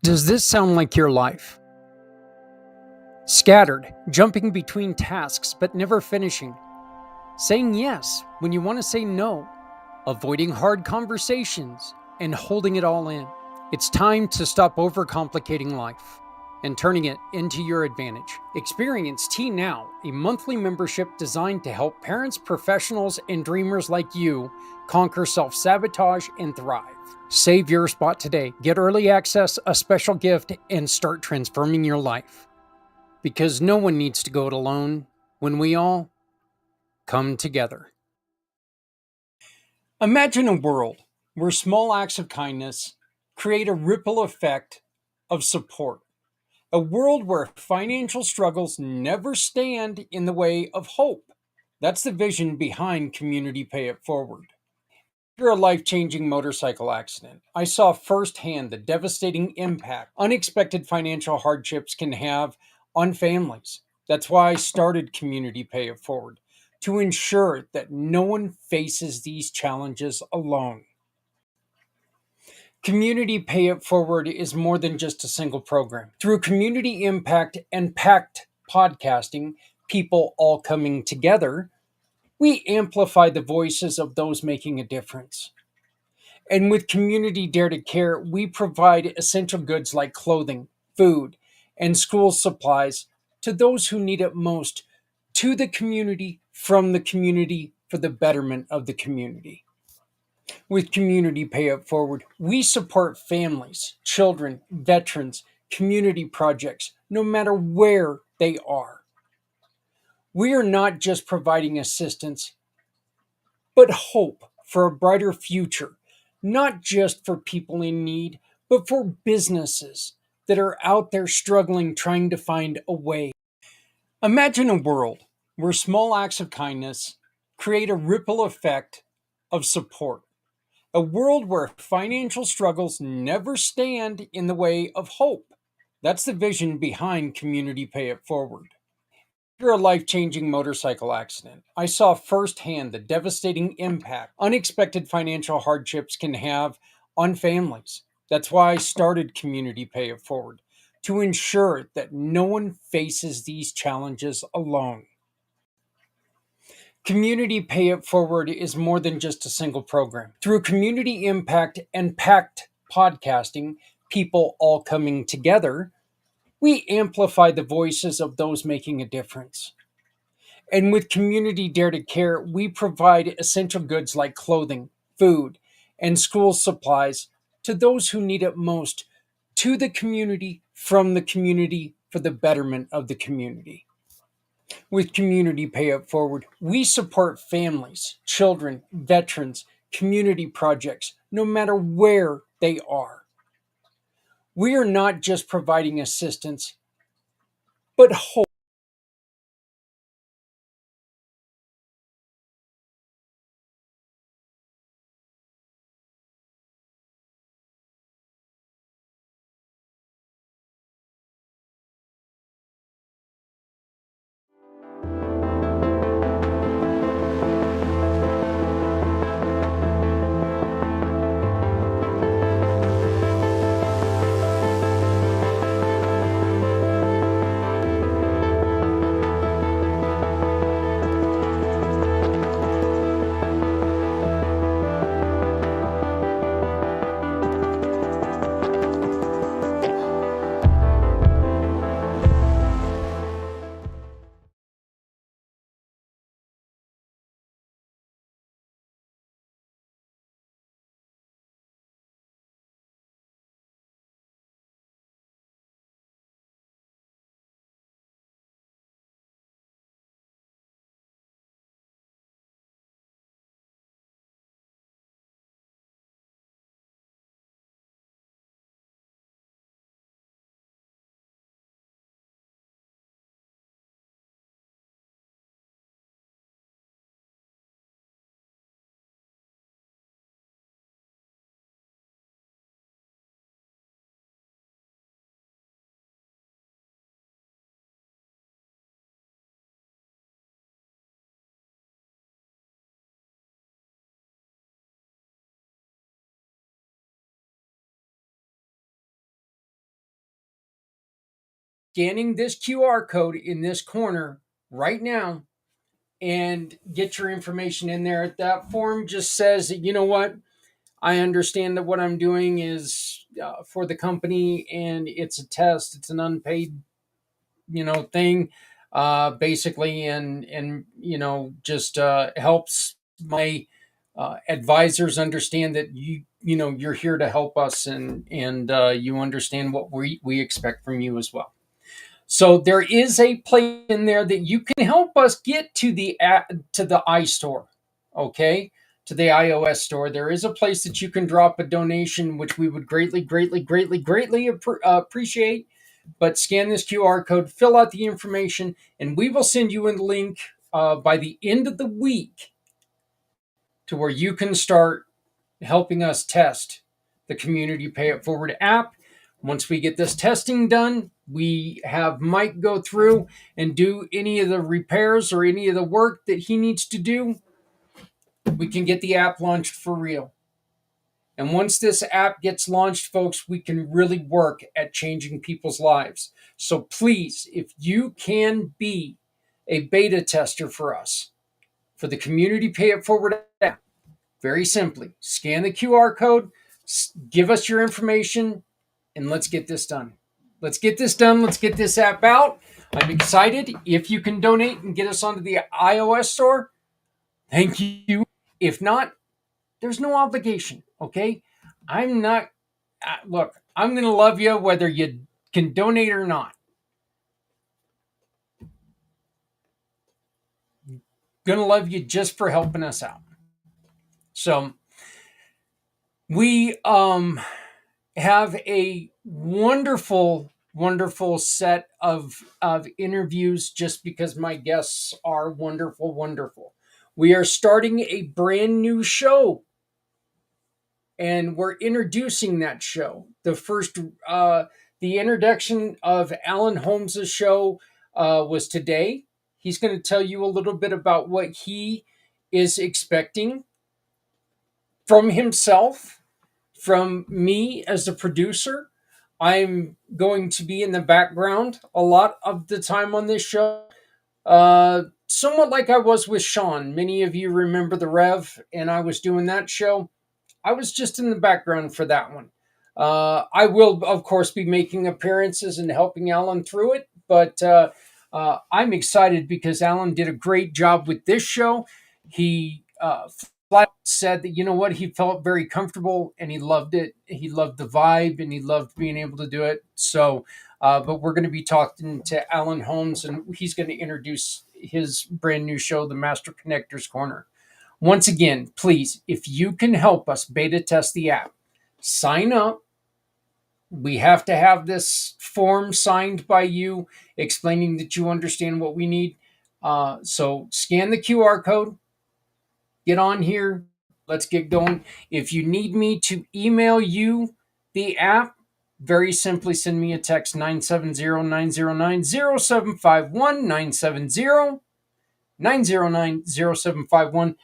Does this sound like your life? Scattered, jumping between tasks but never finishing. Saying yes when you want to say no. Avoiding hard conversations and holding it all in. It's time to stop overcomplicating life and turning it into your advantage. Experience T Now, a monthly membership designed to help parents, professionals, and dreamers like you conquer self-sabotage and thrive. Save your spot today. Get early access, a special gift, and start transforming your life. Because no one needs to go it alone when we all come together. Imagine a world where small acts of kindness create a ripple effect of support. A world where financial struggles never stand in the way of hope. That's the vision behind Community Pay It Forward. After a life-changing motorcycle accident, I saw firsthand the devastating impact unexpected financial hardships can have on families. That's why I started Community Pay It Forward, to ensure that no one faces these challenges alone. Community Pay It Forward is more than just a single program. Through community impact and packed podcasting, people all coming together, we amplify the voices of those making a difference. And with Community Dare to Care, we provide essential goods like clothing, food, and school supplies to those who need it most, to the community, from the community, for the betterment of the community. With Community Pay It Forward, we support families, children, veterans, community projects, no matter where they are. We are not just providing assistance, but hope for a brighter future, not just for people in need, but for businesses that are out there struggling, trying to find a way. Imagine a world where small acts of kindness create a ripple effect of support. A world where financial struggles never stand in the way of hope. That's the vision behind Community Pay It Forward. After a life-changing motorcycle accident, I saw firsthand the devastating impact unexpected financial hardships can have on families. That's why I started Community Pay It Forward, to ensure that no one faces these challenges alone. Community Pay It Forward is more than just a single program. Through community impact and packed podcasting, people all coming together, we amplify the voices of those making a difference. And with Community Dare to Care, we provide essential goods like clothing, food, and school supplies to those who need it most, to the community, from the community, for the betterment of the community. With Community Pay It Forward, we support families, children, veterans, community projects, no matter where they are. We are not just providing assistance, but hope. scanning this QR code in this corner right now and get your information in there. That form just says, you know what, I understand that what I'm doing is for the company, and it's a test. It's an unpaid, thing, basically, and just helps my advisors understand that you're here to help us, and you understand what we expect from you as well. So there is a place in there that you can help us get to the iStore, okay, to the iOS store. There is a place that you can drop a donation, which we would greatly, greatly, greatly, greatly appreciate. But scan this QR code, fill out the information, and we will send you a link by the end of the week to where you can start helping us test the Community Pay It Forward app. Once we get this testing done, we have Mike go through and do any of the repairs or any of the work that he needs to do. We can get the app launched for real. And once this app gets launched, folks, we can really work at changing people's lives. So please, if you can be a beta tester for us, for the Community Pay It Forward app, very simply, scan the QR code, give us your information, and let's get this done. Let's get this done. Let's get this app out. I'm excited. If you can donate and get us onto the iOS store, thank you. If not, there's no obligation, okay? I'm not, look, I'm going to love you whether you can donate or not. Going to love you just for helping us out. So we have a wonderful, wonderful set of interviews just because my guests are wonderful, wonderful. We are starting a brand new show, and we're introducing that show. The introduction of Alan Holmes' show was today. He's going to tell you a little bit about what he is expecting from himself, from me as a producer. I'm going to be in the background a lot of the time on this show, somewhat like I was with Sean. Many of you remember the Rev, and I was doing that show. I was just in the background for that one. I will, of course, be making appearances and helping Alan through it, but I'm excited because Alan did a great job with this show. He flat said that, you know what, he felt very comfortable and he loved it. He loved the vibe and he loved being able to do it. So, but we're going to be talking to Alan Holmes, and he's going to introduce his brand new show, The Master Connectors Corner. Once again, please, if you can help us beta test the app, sign up. We have to have this form signed by you explaining that you understand what we need. So scan the QR code, get on here, let's get going. If you need me to email you the app, very simply send me a text 970-909-0751, 909-0751.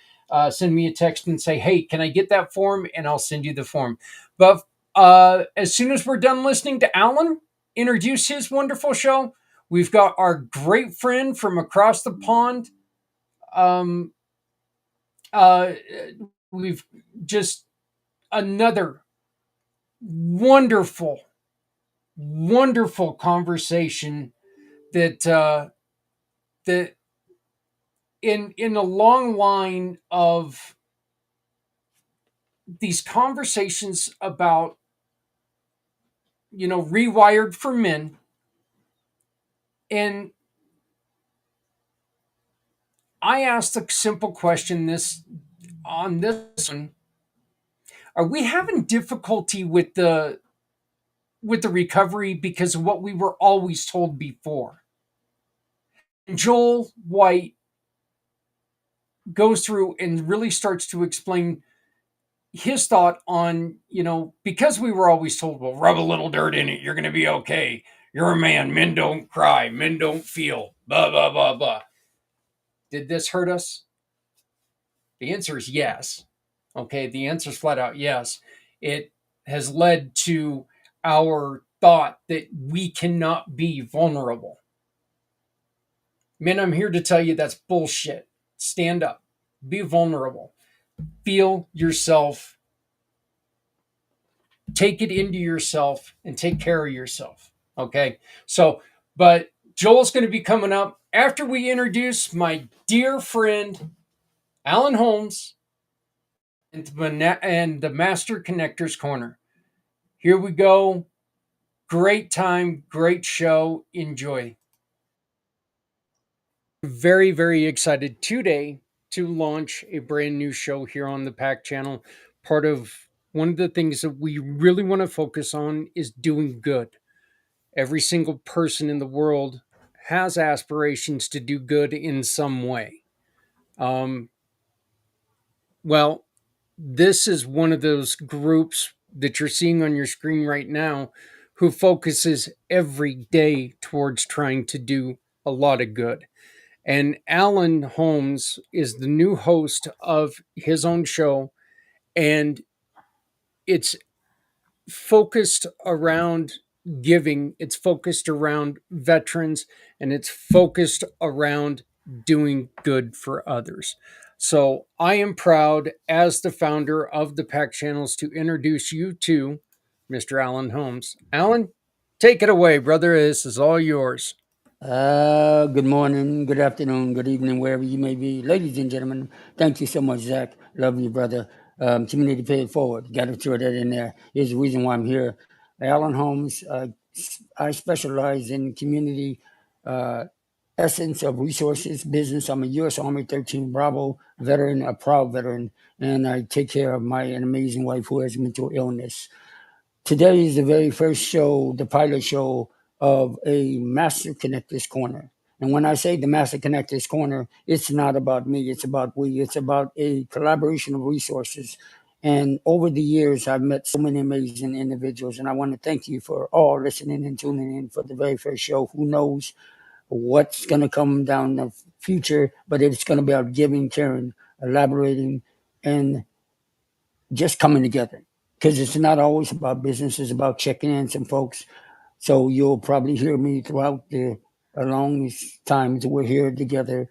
Send me a text and say, hey, can I get that form? And I'll send you the form. But as soon as we're done listening to Alan introduce his wonderful show, we've got our great friend from across the pond. Uh, we've just another wonderful, wonderful conversation that in a long line of these conversations about, rewired for men. And I asked a simple question on this one: are we having difficulty with the recovery because of what we were always told before? And Joel White goes through and really starts to explain his thought on, because we were always told, well, rub a little dirt in it, you're going to be okay. You're a man. Men don't cry. Men don't feel. Blah, blah, blah, blah. Did this hurt us? The answer is yes. Okay, the answer is flat out yes. It has led to our thought that we cannot be vulnerable. Man, I'm here to tell you that's bullshit. Stand up, be vulnerable, feel yourself, take it into yourself, and take care of yourself. Okay. So, but Joel's going to be coming up after we introduce my dear friend, Alan Holmes, and the Master Connectors Corner. Here we go. Great time, great show. Enjoy. Very, very excited today to launch a brand new show here on the Pack channel. Part of one of the things that we really want to focus on is doing good. Every single person in the world has aspirations to do good in some way. Um, well, this is one of those groups that you're seeing on your screen right now who focuses every day towards trying to do a lot of good. And Alan Holmes is the new host of his own show, and it's focused around giving, it's focused around veterans, and it's focused around doing good for others. So I am proud, as the founder of the Pack Channels, to introduce you to Mr. Alan Holmes. Alan, take it away, brother. This is all yours. Good morning, good afternoon, good evening, wherever you may be. Ladies and gentlemen, thank you so much, Zach. Love you, brother. Community Pay It Forward. Got to throw that in there. Here's the reason why I'm here. Alan Holmes, I specialize in community essence of resources business. I'm a U.S. Army 13 Bravo veteran, a proud veteran, and I take care of my an amazing wife who has mental illness. Today is the very first show, the pilot show of a Master Connectors Corner. And when I say the Master Connectors Corner, it's not about me, it's about we. It's about a collaboration of resources. And over the years, I've met so many amazing individuals. And I want to thank you for all listening and tuning in for the very first show. Who knows what's going to come down the future, but it's going to be about giving, caring, elaborating, and just coming together, because it's not always about business. It's about checking in some folks. So you'll probably hear me throughout the along these times we're here together,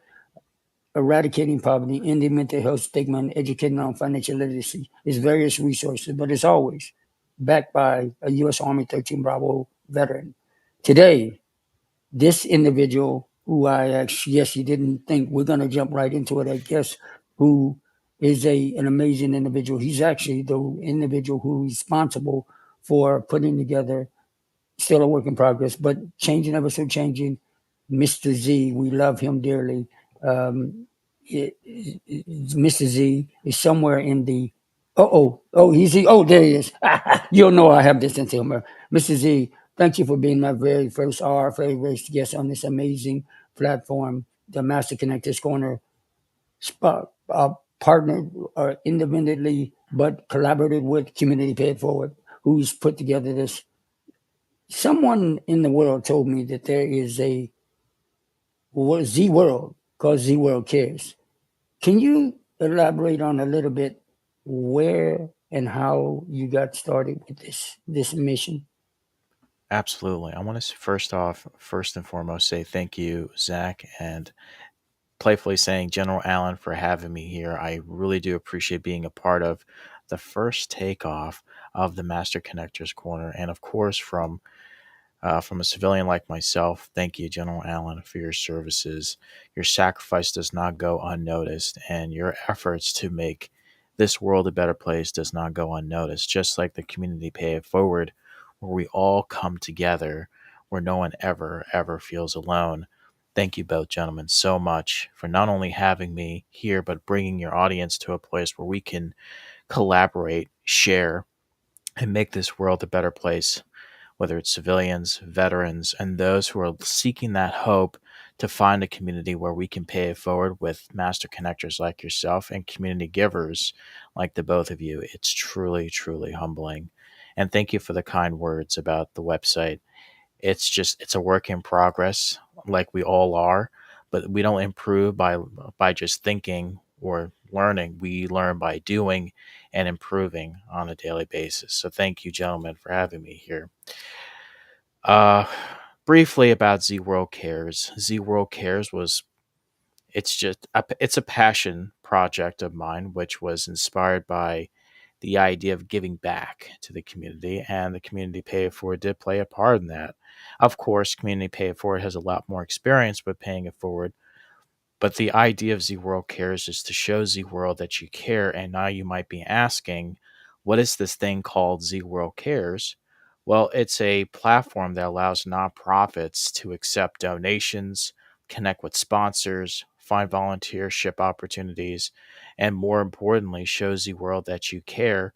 eradicating poverty, ending mental health stigma, and educating on financial literacy. It's various resources, but it's always backed by a U.S. Army 13 Bravo veteran. Today, this individual who I actually, yes, you didn't think we're going to jump right into it, I guess, who is an amazing individual. He's actually the individual who's responsible for putting together, still a work in progress, but changing, ever so changing, Mr. Z. We love him dearly. Um, Mr. Z is somewhere in the, oh, there he is. You'll know I have this sense of humor. Mr. Z, thank you for being my very first our very first guest on this amazing platform, the Master Connectors Corner, partnered independently but collaborated with Community Pay It Forward, who's put together this. Someone in the world told me that there is a Z World called Z World Cares. Can you elaborate on a little bit where and how you got started with this mission? Absolutely. I want to first and foremost, say thank you, Zach, and playfully saying General Allen for having me here. I really do appreciate being a part of the first takeoff of the Master Connectors Corner, and of course from a civilian like myself, thank you, General Allen, for your services. Your sacrifice does not go unnoticed, and your efforts to make this world a better place does not go unnoticed. Just like the Community Pay It Forward, where we all come together, where no one ever feels alone. Thank you both, gentlemen, so much for not only having me here, but bringing your audience to a place where we can collaborate, share, and make this world a better place, whether it's civilians, veterans, and those who are seeking that hope to find a community where we can pay it forward with master connectors like yourself and community givers like the both of you. It's truly humbling. And thank you for the kind words about the website. It's a work in progress, like we all are, but we don't improve by just thinking or learning. We learn by doing and improving on a daily basis. So thank you, gentlemen, for having me here. Uh, Briefly about Z World Cares. Z World Cares was it's a passion project of mine, which was inspired by the idea of giving back to the community, and the community pay it forward did play a part in that. Of course, community pay it forward has a lot more experience with paying it forward, but the idea of Z World Cares is to show Z World that you care. And now you might be asking, what is this thing called Z World Cares? Well, it's a platform that allows nonprofits to accept donations, connect with sponsors, find volunteership opportunities, and more importantly, show Z World that you care.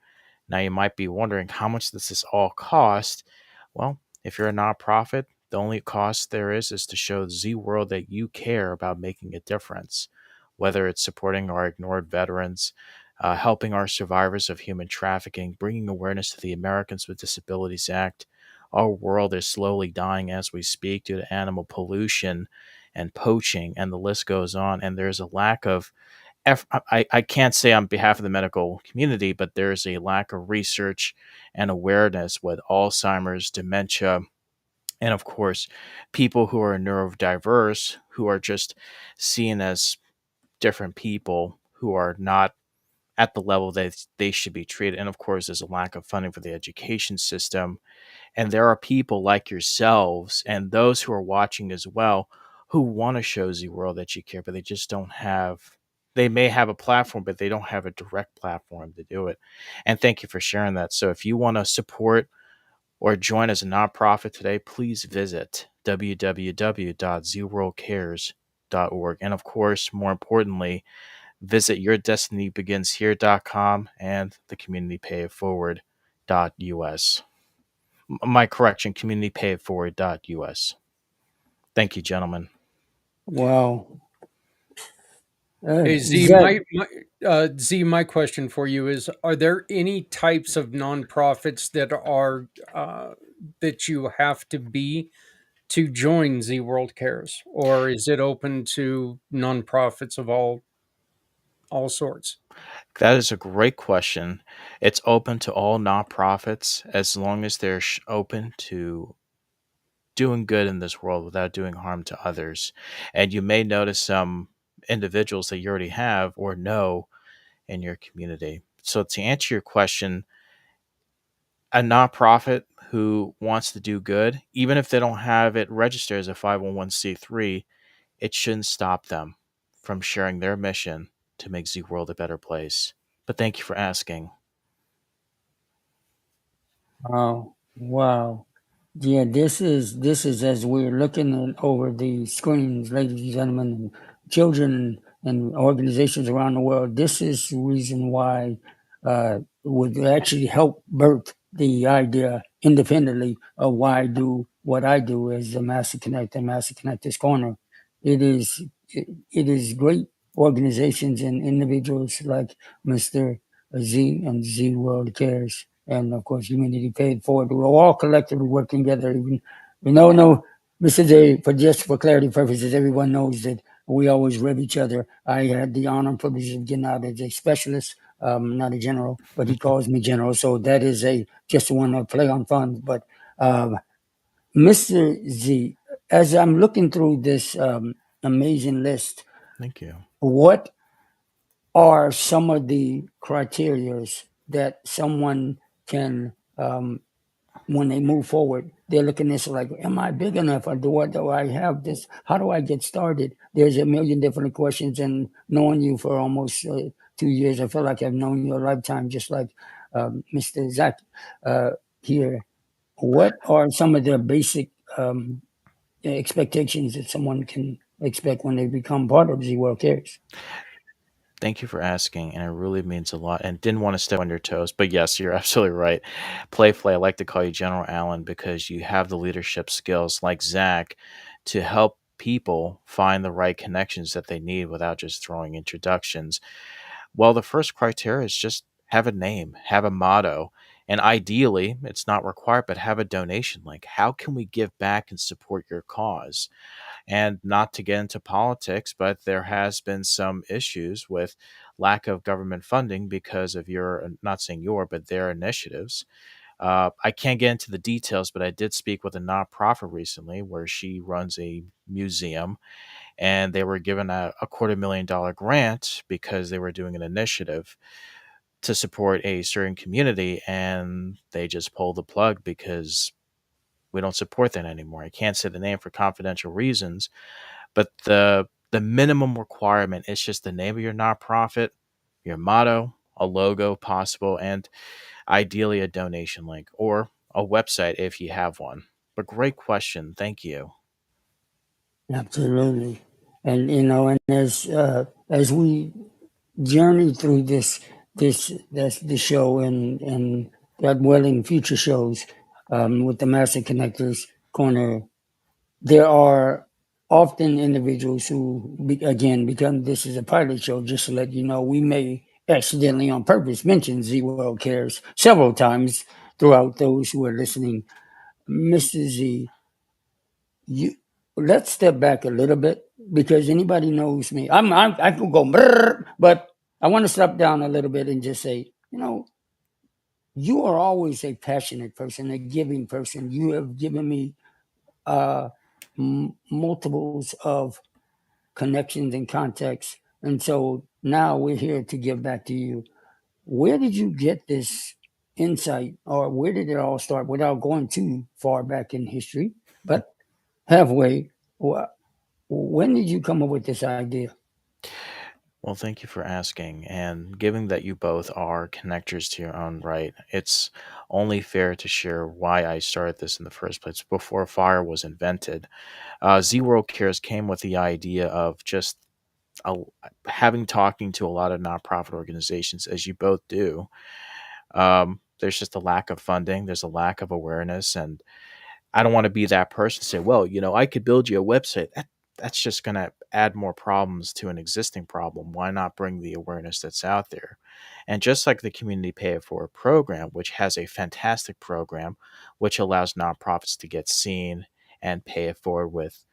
Now, you might be wondering, how much does this all cost? Well, if you're a nonprofit, the only cost there is to show Z World that you care about making a difference, whether it's supporting our ignored veterans, helping our survivors of human trafficking, bringing awareness to the Americans with Disabilities Act. Our world is slowly dying as we speak due to animal pollution and poaching, and the list goes on. And there's a lack of I can't say on behalf of the medical community, but there's a lack of research and awareness with Alzheimer's, dementia, and of course, people who are neurodiverse, who are just seen as different people who are not at the level that they should be treated. And of course, there's a lack of funding for the education system. And there are people like yourselves and those who are watching as well who want to show the world that you care, but they just don't have. They may have a platform, but they don't have a direct platform to do it. And thank you for sharing that. So if you want to support or join as a nonprofit today, please visit www.zworldcares.org. And of course, more importantly, visit yourdestinybeginshere.com and the communitypayitforward.us. My correction, communitypayitforward.us. Thank you, gentlemen. Wow. Hey Z, Zach, my question for you is: are there any types of nonprofits that are that you have to be to join Z World Cares, or is it open to nonprofits of all sorts? That is a great question. It's open to all nonprofits as long as they're open to doing good in this world without doing harm to others. And you may notice some individuals that you already have or know in your community. So, to answer your question, a nonprofit who wants to do good, even if they don't have it registered as a 501c3, it shouldn't stop them from sharing their mission to make Z World a better place. But thank you for asking. wow, wow. Yeah, this is as we're looking over the screens, ladies and gentlemen, and children and organizations around the world. This is the reason why would actually help birth the idea independently of why I do what I do as the Master Connect and Master Connectors Corner. It is great organizations and individuals like Mr. Z and Z World Cares, and of course, Humanity Paid Forward. We're all collectively working together. Even we know, no, Mr. J, for just for clarity purposes, everyone knows that we always rev each other. I had the honor and privilege of getting out as a specialist, not a general, but he calls me general. So that is a just one to play on fun. But Mr. Z, as I'm looking through this amazing list, Thank you. what are some of the criterias that someone can, when they move forward, they're looking at this like, am I big enough? Or do I have this? How do I get started? There's a million different questions. And knowing you for almost 2 years, I feel like I've known you a lifetime, just like Mr. Zach uh, here. What are some of the basic expectations that someone can expect when they become part of Z World Cares? Thank you for asking, and it really means a lot. And didn't want to step on your toes, but yes, you're absolutely right. Playfully, I like to call you General Allen because you have the leadership skills, like Zach, to help people find the right connections that they need without just throwing introductions. Well, the first criteria is just have a name, have a motto, and ideally, it's not required, but have a donation link. How can we give back and support your cause? And not to get into politics, but there has been some issues with lack of government funding because of your, not saying your, but their initiatives. I can't get into the details, but I did speak with a nonprofit recently where she runs a museum, and they were given a $250,000 grant because they were doing an initiative to support a certain community, and they just pulled the plug because we don't support that anymore. I can't say the name for confidential reasons, but the minimum requirement is just the name of your nonprofit, your motto, a logo possible, and ideally a donation link or a website if you have one. But great question. Thank you. Absolutely. And and as we journey through the show and God willing future shows with the Master Connectors Corner, there are often individuals who again become this is a pilot show. Just to let you know, we may accidentally on purpose mention Z World Cares several times throughout those who are listening. Mr. Z, you let's step back a little bit because anybody knows me. I can go, brrr, but I want to step down a little bit and just say, you are always a passionate person, a giving person. You have given me uh, multiples of connections and contacts, and so now we're here to give back to you. Where did you get this insight, or where did it all start? Without going too far back in history, but halfway. When did you come up with this idea? Well, thank you for asking. And given that you both are connectors to your own right, it's only fair to share why I started this in the first place before fire was invented. Z World Cares came with the idea of just a, having talking to a lot of nonprofit organizations, as you both do. There's just a lack of funding, there's a lack of awareness, and I don't want to be that person to say, well, I could build you a website. That's just going to add more problems to an existing problem. Why not bring the awareness that's out there? And just like the Community Pay It Forward program, which has a fantastic program, which allows nonprofits to get seen and pay it forward with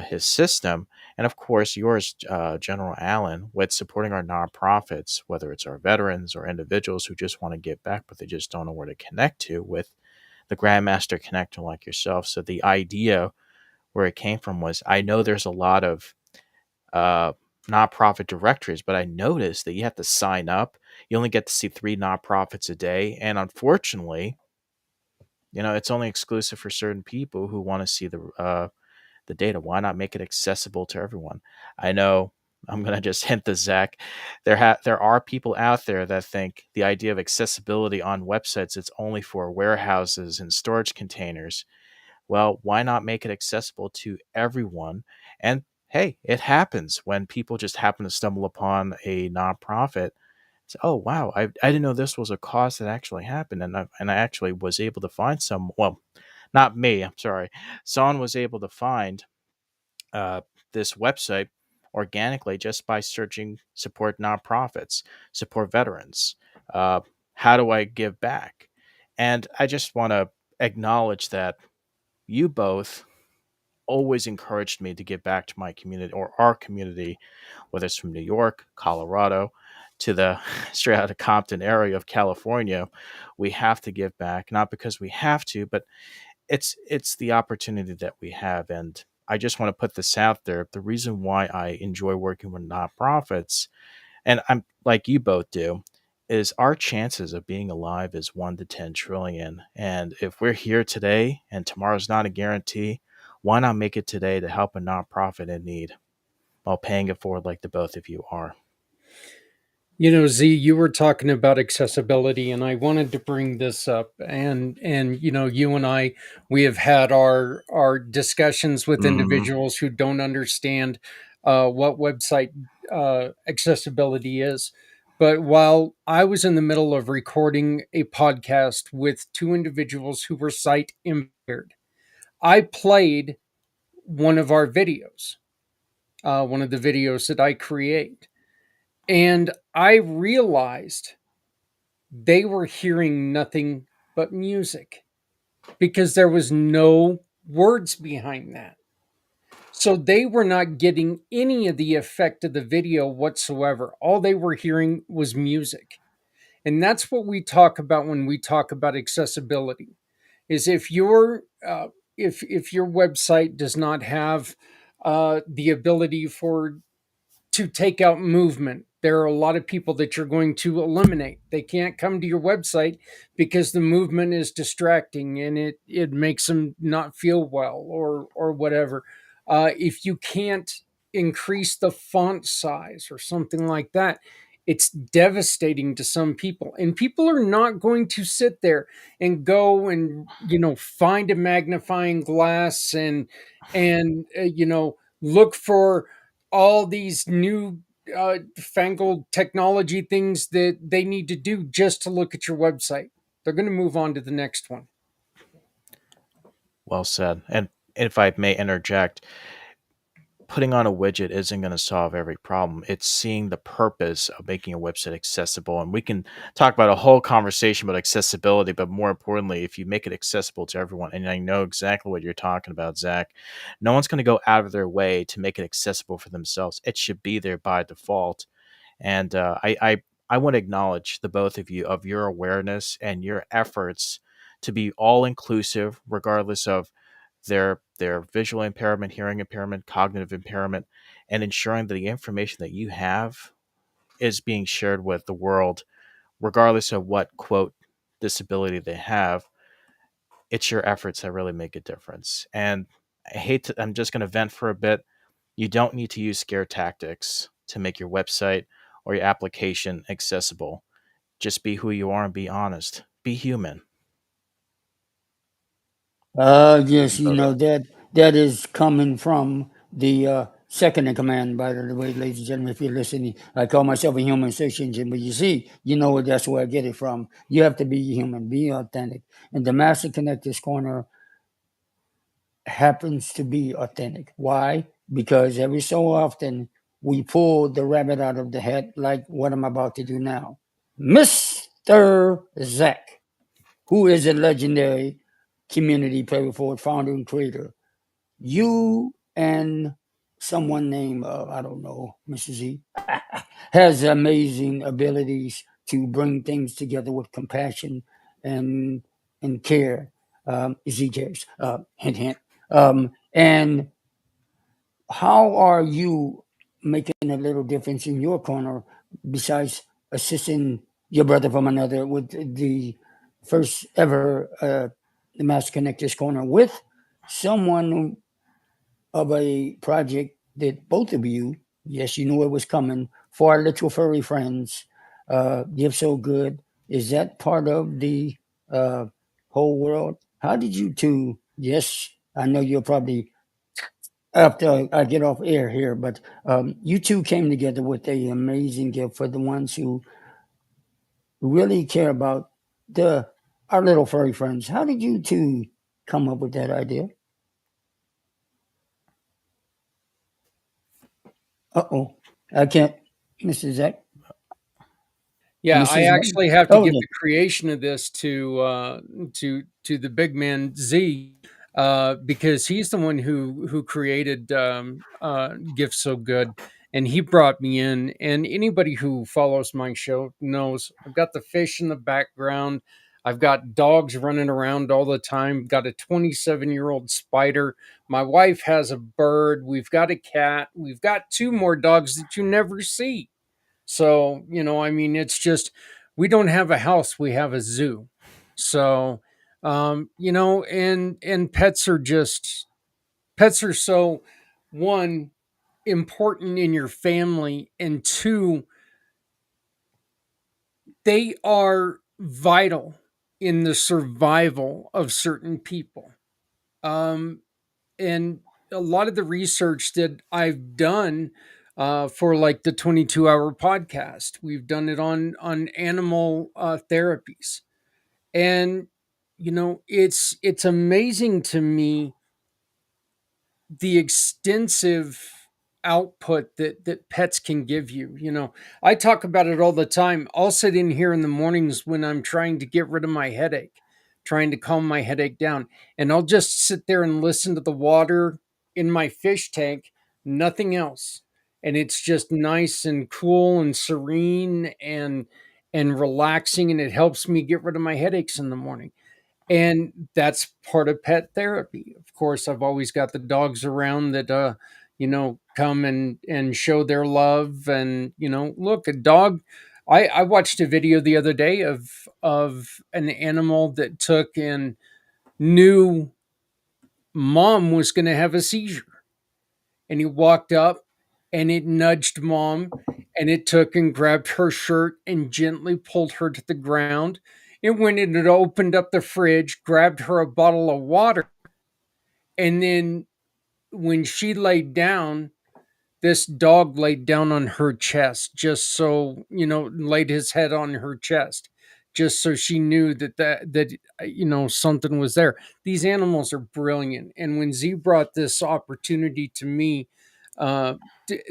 his system. And of course, yours, General Allen, with supporting our nonprofits, whether it's our veterans or individuals who just want to give back, but they just don't know where to connect to with the Grandmaster Connector like yourself. So the idea where it came from was I know there's a lot of uh, nonprofit directories, but I noticed that you have to sign up. You only get to see 3 nonprofits a day. And unfortunately, it's only exclusive for certain people who want to see the data. Why not make it accessible to everyone? I know I'm gonna just hint to Zach. There are people out there that think the idea of accessibility on websites it's only for warehouses and storage containers. Well, why not make it accessible to everyone? And hey, it happens when people just happen to stumble upon a nonprofit. So, oh wow, I didn't know this was a cause that actually happened, and I actually was able to find some. Well, not me. I'm sorry. Someone was able to find uh, this website organically just by searching support nonprofits, support veterans. Uh, how do I give back? And I just want to acknowledge that you both always encouraged me to give back to my community or our community, whether it's from New York, Colorado, to the straight out of Compton area of California. We have to give back, not because we have to, but it's the opportunity that we have. And I just want to put this out there. The reason why I enjoy working with nonprofits, and I'm like you both do, is our chances of being alive is 1 to 10 trillion. And if we're here today and tomorrow's not a guarantee, why not make it today to help a nonprofit in need while paying it forward like the both of you are? Z, you were talking about accessibility, and I wanted to bring this up. And you and I, we have had our discussions with Mm-hmm. individuals who don't understand what website accessibility is. But while I was in the middle of recording a podcast with two individuals who were sight impaired, I played one of our videos, one of the videos that I create, and I realized they were hearing nothing but music because there was no words behind that. So they were not getting any of the effect of the video whatsoever. All they were hearing was music. And that's what we talk about when we talk about accessibility. Is if your if your website does not have the ability for to take out movement. There are a lot of people that you're going to eliminate. They can't come to your website because the movement is distracting and it makes them not feel well or whatever. If you can't increase the font size or something like that, it's devastating to some people. And people are not going to sit there and go and find a magnifying glass and look for all these new fangled technology things that they need to do just to look at your website. They're going to move on to the next one. Well said. And if I may interject, putting on a widget isn't going to solve every problem. It's seeing the purpose of making a website accessible. And we can talk about a whole conversation about accessibility, but more importantly, if you make it accessible to everyone, and I know exactly what you're talking about, Zach, no one's going to go out of their way to make it accessible for themselves. It should be there by default. And I want to acknowledge the both of you of your awareness and your efforts to be all inclusive, regardless of their visual impairment, hearing impairment, cognitive impairment, and ensuring that the information that you have is being shared with the world, regardless of what quote disability they have. It's your efforts that really make a difference. And I'm just going to vent for a bit. You don't need to use scare tactics to make your website or your application accessible. Just be who you are and be honest. Be human. Yes, Brother. that is coming from the second in command. By the way, ladies and gentlemen, if you're listening, I call myself a human search engine, but you see, that's where I get it from. You have to be human, be authentic, and the Master Connectors Corner happens to be authentic. Why? Because every so often we pull the rabbit out of the hat, like what I'm about to do now. Mr. Zach, who is a legendary community player forward founder and creator. You and someone named, I don't know, Mrs. Z, has amazing abilities to bring things together with compassion and and care. Z cares, hint, hint. And how are you making a little difference in your corner besides assisting your brother from another with the first ever the Mass Connectors Corner with someone of a project that both of you, yes, you knew it was coming for our little furry friends, Give So Good. Is that part of the uh, whole world? How did you two? Yes, I know you'll probably after I get off air here, but you two came together with a amazing gift for the ones who really care about the our little furry friends. How did you two come up with that idea? Uh-oh, I can't, Mr. Zach, Yeah, I Mrs. Zach. actually have to Oh, give no. the creation of this to the big man Z, because he's the one who created Gifts So Good, and he brought me in. And anybody who follows my show knows I've got the fish in the background. I've got dogs running around all the time. Got a 27-year-old spider. My wife has a bird. We've got a cat. We've got two more dogs that you never see. So, I mean, it's just we don't have a house, we have a zoo. So, and pets are so one important in your family, and two, they are vital in the survival of certain people. Um, and a lot of the research that I've done for like the 22-hour podcast, we've done it on animal therapies, and it's amazing to me the extensive output that pets can give you. I talk about it all the time. I'll sit in here in the mornings when I'm trying to get rid of my headache, trying to calm my headache down, and I'll just sit there and listen to the water in my fish tank, nothing else. And it's just nice and cool and serene, and relaxing, and it helps me get rid of my headaches in the morning. And that's part of pet therapy. Of course, I've always got the dogs around that come and show their love. And look, a dog, I watched a video the other day of an animal that took and knew mom was going to have a seizure, and he walked up and it nudged mom, and it took and grabbed her shirt and gently pulled her to the ground. It went in and opened up the fridge, grabbed her a bottle of water, and then when she laid down, this dog laid down on her chest, just so laid his head on her chest, just so she knew that something was there. These animals are brilliant, and when Z brought this opportunity to me, uh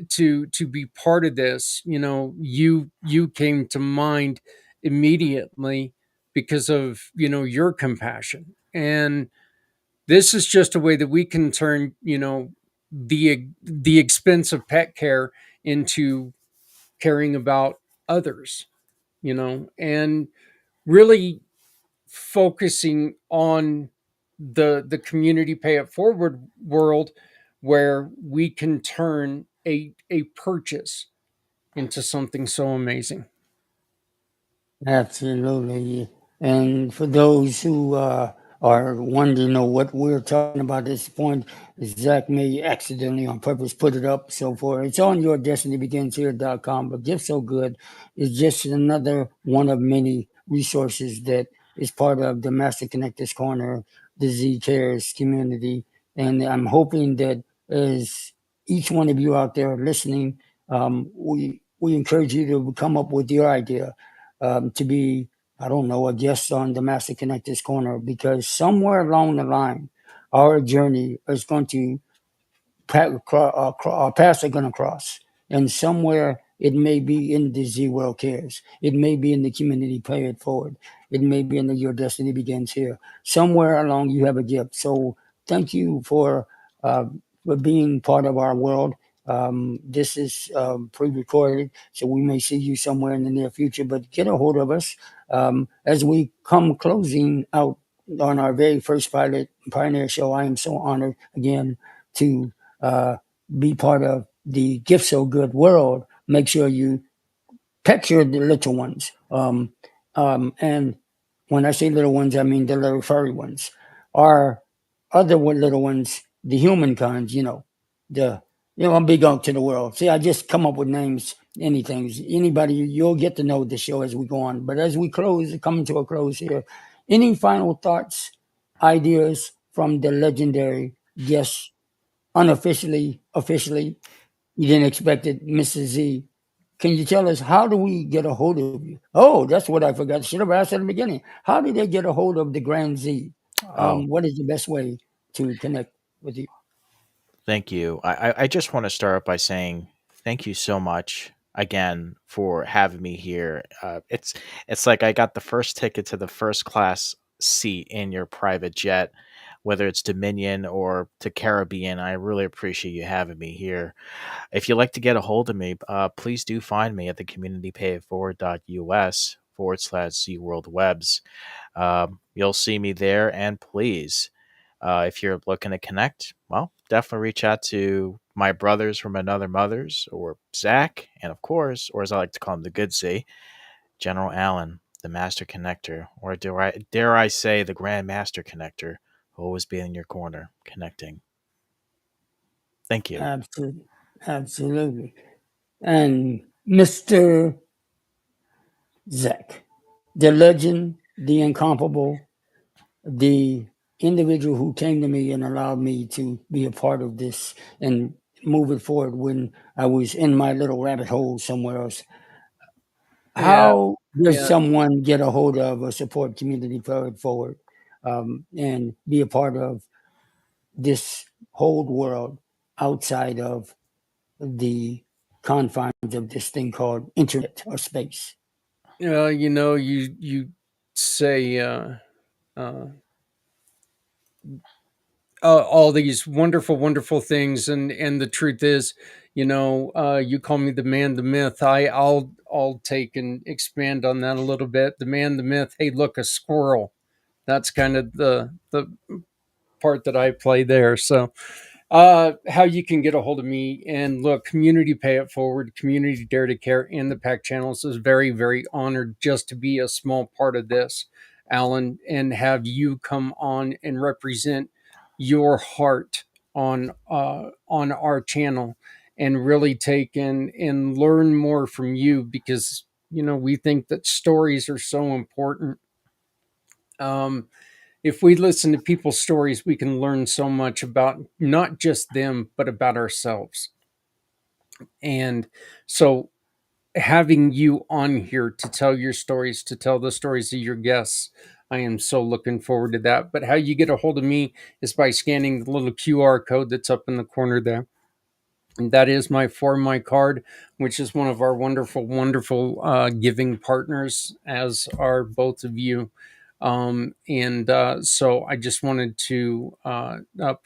to be part of this, you came to mind immediately because of your compassion. And this is just a way that we can turn the expense of pet care into caring about others, and really focusing on the community pay it forward world, where we can turn a purchase into something so amazing. Absolutely. And for those who are wondering what we're talking about at this point, Zach may accidentally on purpose put it up so far. It's on yourdestinybegins.com, but Gift So Good is just another one of many resources that is part of the Master Connectors Corner, the Z Cares community. And I'm hoping that as each one of you out there listening, we encourage you to come up with your idea to be, I don't know, a guest on the Master Connectors Corner, because somewhere along the line, our journey is going to our paths are going to cross. And somewhere it may be in the Z World Cares. It may be in the community Pay It Forward. It may be in the Your Destiny Begins Here. Somewhere along you have a gift. So thank you uh, for being part of our world. This is pre-recorded, so we may see you somewhere in the near future, but get a hold of us as we come closing out on our very first Pioneer show. I am so honored again to uh, be part of the Gift So Good world. Make sure you pet your little ones. And when I say little ones, I mean the little furry ones. Our other little ones, the human kinds, the I'm big out to the world. See, I just come up with names, anything. Anybody, you'll get to know the show as we go on. But as we coming to a close here, any final thoughts, ideas from the legendary guest, unofficially, officially, you didn't expect it, Mrs. Z. Can you tell us, how do we get a hold of you? Oh, that's what I forgot. Should have asked at the beginning. How do they get a hold of the Grand Z? Oh, What is the best way to connect with you? thank you. I just want to start by saying thank you so much again for having me here. It's like I got the first ticket to the first class seat in your private jet, whether it's Dominion or to Caribbean. I really appreciate you having me here. If you'd like to get a hold of me, please do find me at the communitypayitforward.us/Z World Webs. You'll see me there, and please, if you're looking to connect, well, definitely reach out to my brothers from another mothers, or Zach, and of course, or as I like to call him, the good Z, General Allen, the Master Connector, or dare I say, the Grand Master Connector, always be in your corner, connecting. Thank you. Absolutely. Absolutely. And Mr. Zach, the legend, the incomparable, the individual who came to me and allowed me to be a part of this and move it forward when I was in my little rabbit hole somewhere else. Yeah, How does yeah. someone get a hold of or support community forward and be a part of this whole world outside of the confines of this thing called internet or space? You say uh all these wonderful, wonderful things, and the truth is, you call me the man, the myth. I'll take and expand on that a little bit. The man, the myth. Hey, look, a squirrel. That's kind of the part that I play there. So how you can get a hold of me, and look, community pay it forward, community dare to care, and the pack channels is very, very honored just to be a small part of this, Alan, and have you come on and represent your heart on our channel, and really take and learn more from you, because we think that stories are so important. um if we listen to people's stories, we can learn so much about not just them, but about ourselves. And so, having you on here to tell your stories, to tell the stories of your guests, I am so looking forward to that. But how you get a hold of me is by scanning the little QR code that's up in the corner there. And that is my For My card, which is one of our wonderful, wonderful giving partners, as are both of you. And so I just wanted to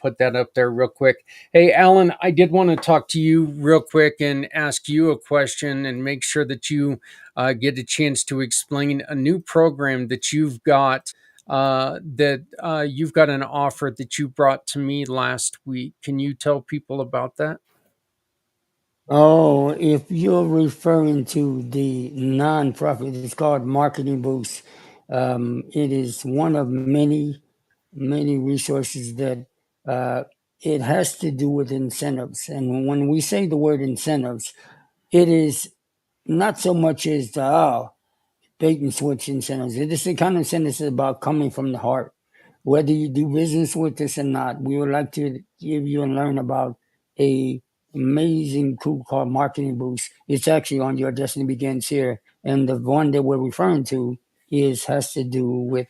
put that up there real quick. Hey, Alan, I did want to talk to you real quick and ask you a question, and make sure that you get a chance to explain a new program that you've got. That you've got an offer that you brought to me last week. Can you tell people about that? Oh, if you're referring to the nonprofit, it's called Marketing Boost. It is one of many, many resources that uh, it has to do with incentives. And when we say the word incentives, it is not so much as the bait and switch incentives. It is the kind of incentives about coming from the heart. Whether you do business with us or not, we would like to give you and learn about a amazing tool called Marketing Boost. It's actually on Your Destiny Begins Here. And the one that we're referring to has to do with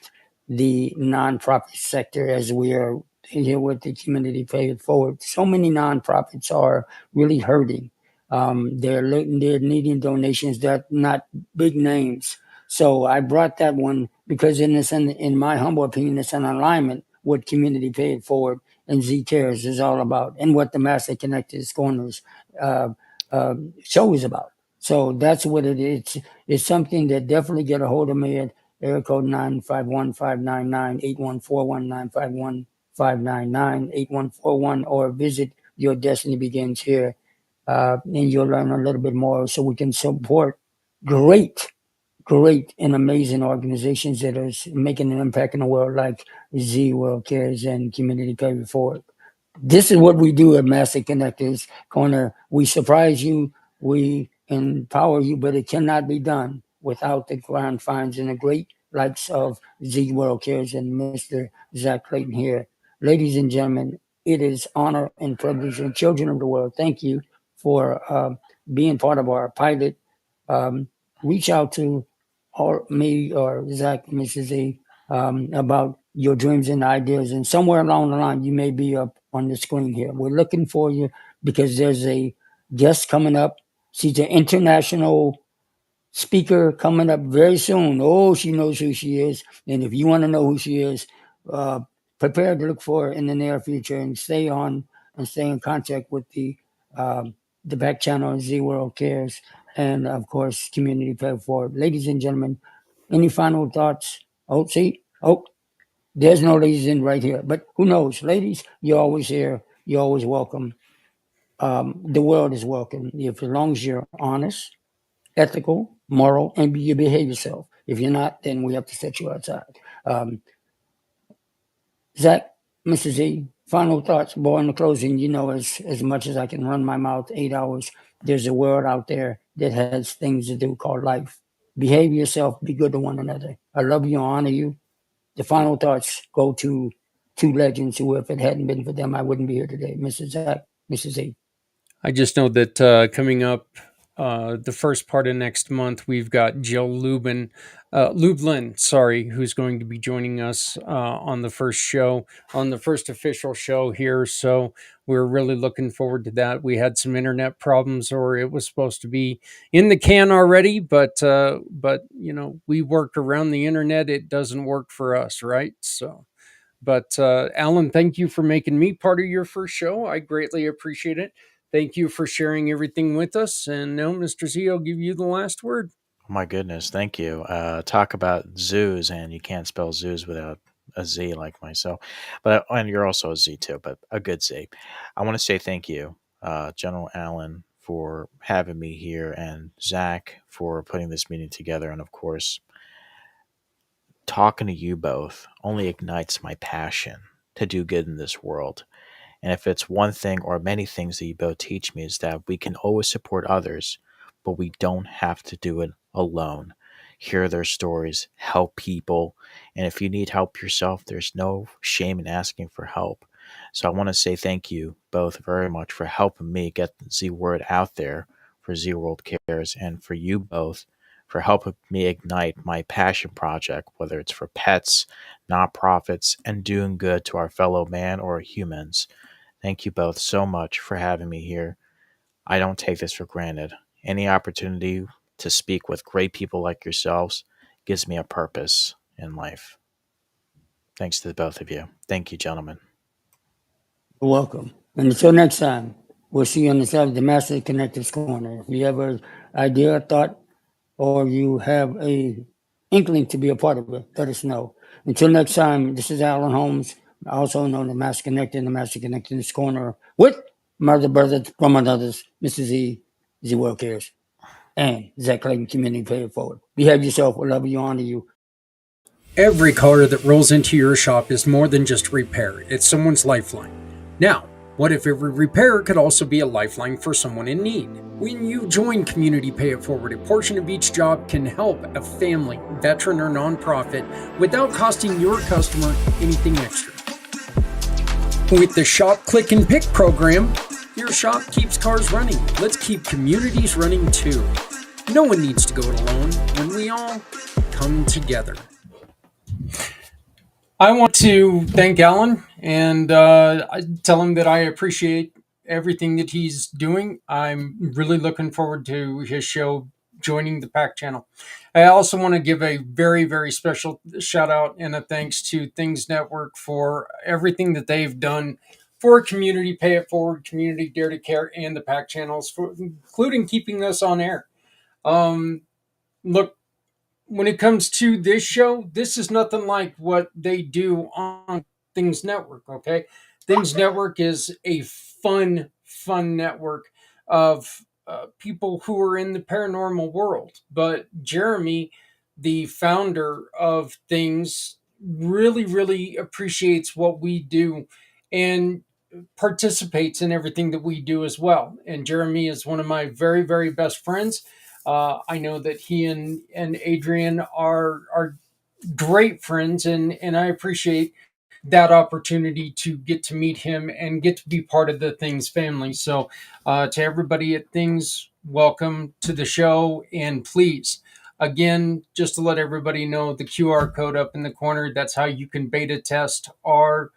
the nonprofit sector, as we are here with the community pay it forward. So many nonprofits are really hurting. They're needing donations that not big names. So I brought that one because in my humble opinion, it's an alignment with community pay it forward and Z Cares is all about, and what the Master Connected Corners uh, show is about. So that's what it is. It's something that definitely get a hold of me at area code 951-599-8141, or visit Your Destiny Begins Here, and you'll learn a little bit more so we can support great, great and amazing organizations that are making an impact in the world, like Z World Cares and Community Pay It Forward. This is what we do at Master Connectors Corner. We surprise you, we empower you, but it cannot be done without the grand finds and the great likes of Z World Cares and Mr. Zak Clayton here. Ladies and gentlemen, it is honor and privilege, and children of the world, thank you for being part of our pilot. Um, Reach out to or me or Zach, Mrs. A, about your dreams and ideas. And somewhere along the line, you may be up on the screen here. We're looking for you because there's a guest coming up. She's an international speaker coming up very soon. Oh, she knows who she is. And if you want to know who she is, uh, prepare to look for her in the near future, and stay on and stay in contact with the back channel, Z World Cares, and of course, Community Pay Forward. Ladies and gentlemen, any final thoughts? Oh, see? Oh, there's no ladies in right here. But who knows? Ladies, you're always here. You're always welcome. The world is welcome if as long as you're honest, ethical, moral, and you behave yourself. If you're not, then we have to set you outside. Um, Zach, Mr. Z, final thoughts. Boy, in the closing, as much as I can run my mouth 8 hours, there's a world out there that has things to do called life. Behave yourself, be good to one another. I love you, honor you. The final thoughts go to two legends who, if it hadn't been for them, I wouldn't be here today. Mr. Zach, Mrs. Z. I just know that coming up the first part of next month, we've got Jill Lublin, sorry, who's going to be joining us on the first show, on the first official show here. So we're really looking forward to that. We had some internet problems, or it was supposed to be in the can already, but we work around the internet. It doesn't work for us, right? So But Alan, thank you for making me part of your first show. I greatly appreciate it. Thank you for sharing everything with us. And now, Mr. Z, I'll give you the last word. Oh my goodness, thank you. Talk about zoos, and you can't spell zoos without a Z like myself. But and you're also a Z too, but a good Z. I want to say thank you, General Allen, for having me here, and Zach for putting this meeting together, and of course, talking to you both only ignites my passion to do good in this world. And if it's one thing or many things that you both teach me, is that we can always support others, but we don't have to do it alone. Hear their stories, help people. And if you need help yourself, there's no shame in asking for help. So I want to say thank you both very much for helping me get the Z word out there for Z World Cares, and for you both for helping me ignite my passion project, whether it's for pets, nonprofits, and doing good to our fellow man or humans. Thank you both so much for having me here. I don't take this for granted. Any opportunity to speak with great people like yourselves gives me a purpose in life. Thanks to the both of you. Thank you, gentlemen. You're welcome. And until next time, we'll see you on the side of the Master Connectives Corner. If you have an idea, thought, or you have a inkling to be a part of it, let us know. Until next time, this is Alan Holmes, also known as Master Connected in the Master Connectives Corner, with my other brothers from others, Mr. Z, Z World Cares, and Zach Clayton Community Pay It Forward. Behave yourself. We love you, honor you. Every car that rolls into your shop is more than just repair, it's someone's lifeline. Now, what if every repair could also be a lifeline for someone in need? When you join Community Pay It Forward, a portion of each job can help a family, veteran, or nonprofit without costing your customer anything extra. With the Shop, Click, and Pick program, your shop keeps cars running. Let's keep communities running too. No one needs to go it alone when we all come together. I want to thank Alan and tell him that I appreciate everything that he's doing. I'm really looking forward to his show joining the Pack channel. I also want to give a very, very special shout out and a thanks to Things Network for everything that they've done for Community Pay It Forward, Community Dare to Care, and the Pack channels, for, including keeping us on air. Um, Look, when it comes to this show, this is nothing like what they do on Things Network, okay? Things Network is a fun network of people who are in the paranormal world. But Jeremy, the founder of Things, really appreciates what we do and participates in everything that we do as well. And Jeremy is one of my very best friends. I know that he and Adrian are great friends, and I appreciate that opportunity to get to meet him and get to be part of the Things family. So, to everybody at Things, welcome to the show, and please, again, just to let everybody know, the QR code up in the corner. That's how you can beta test our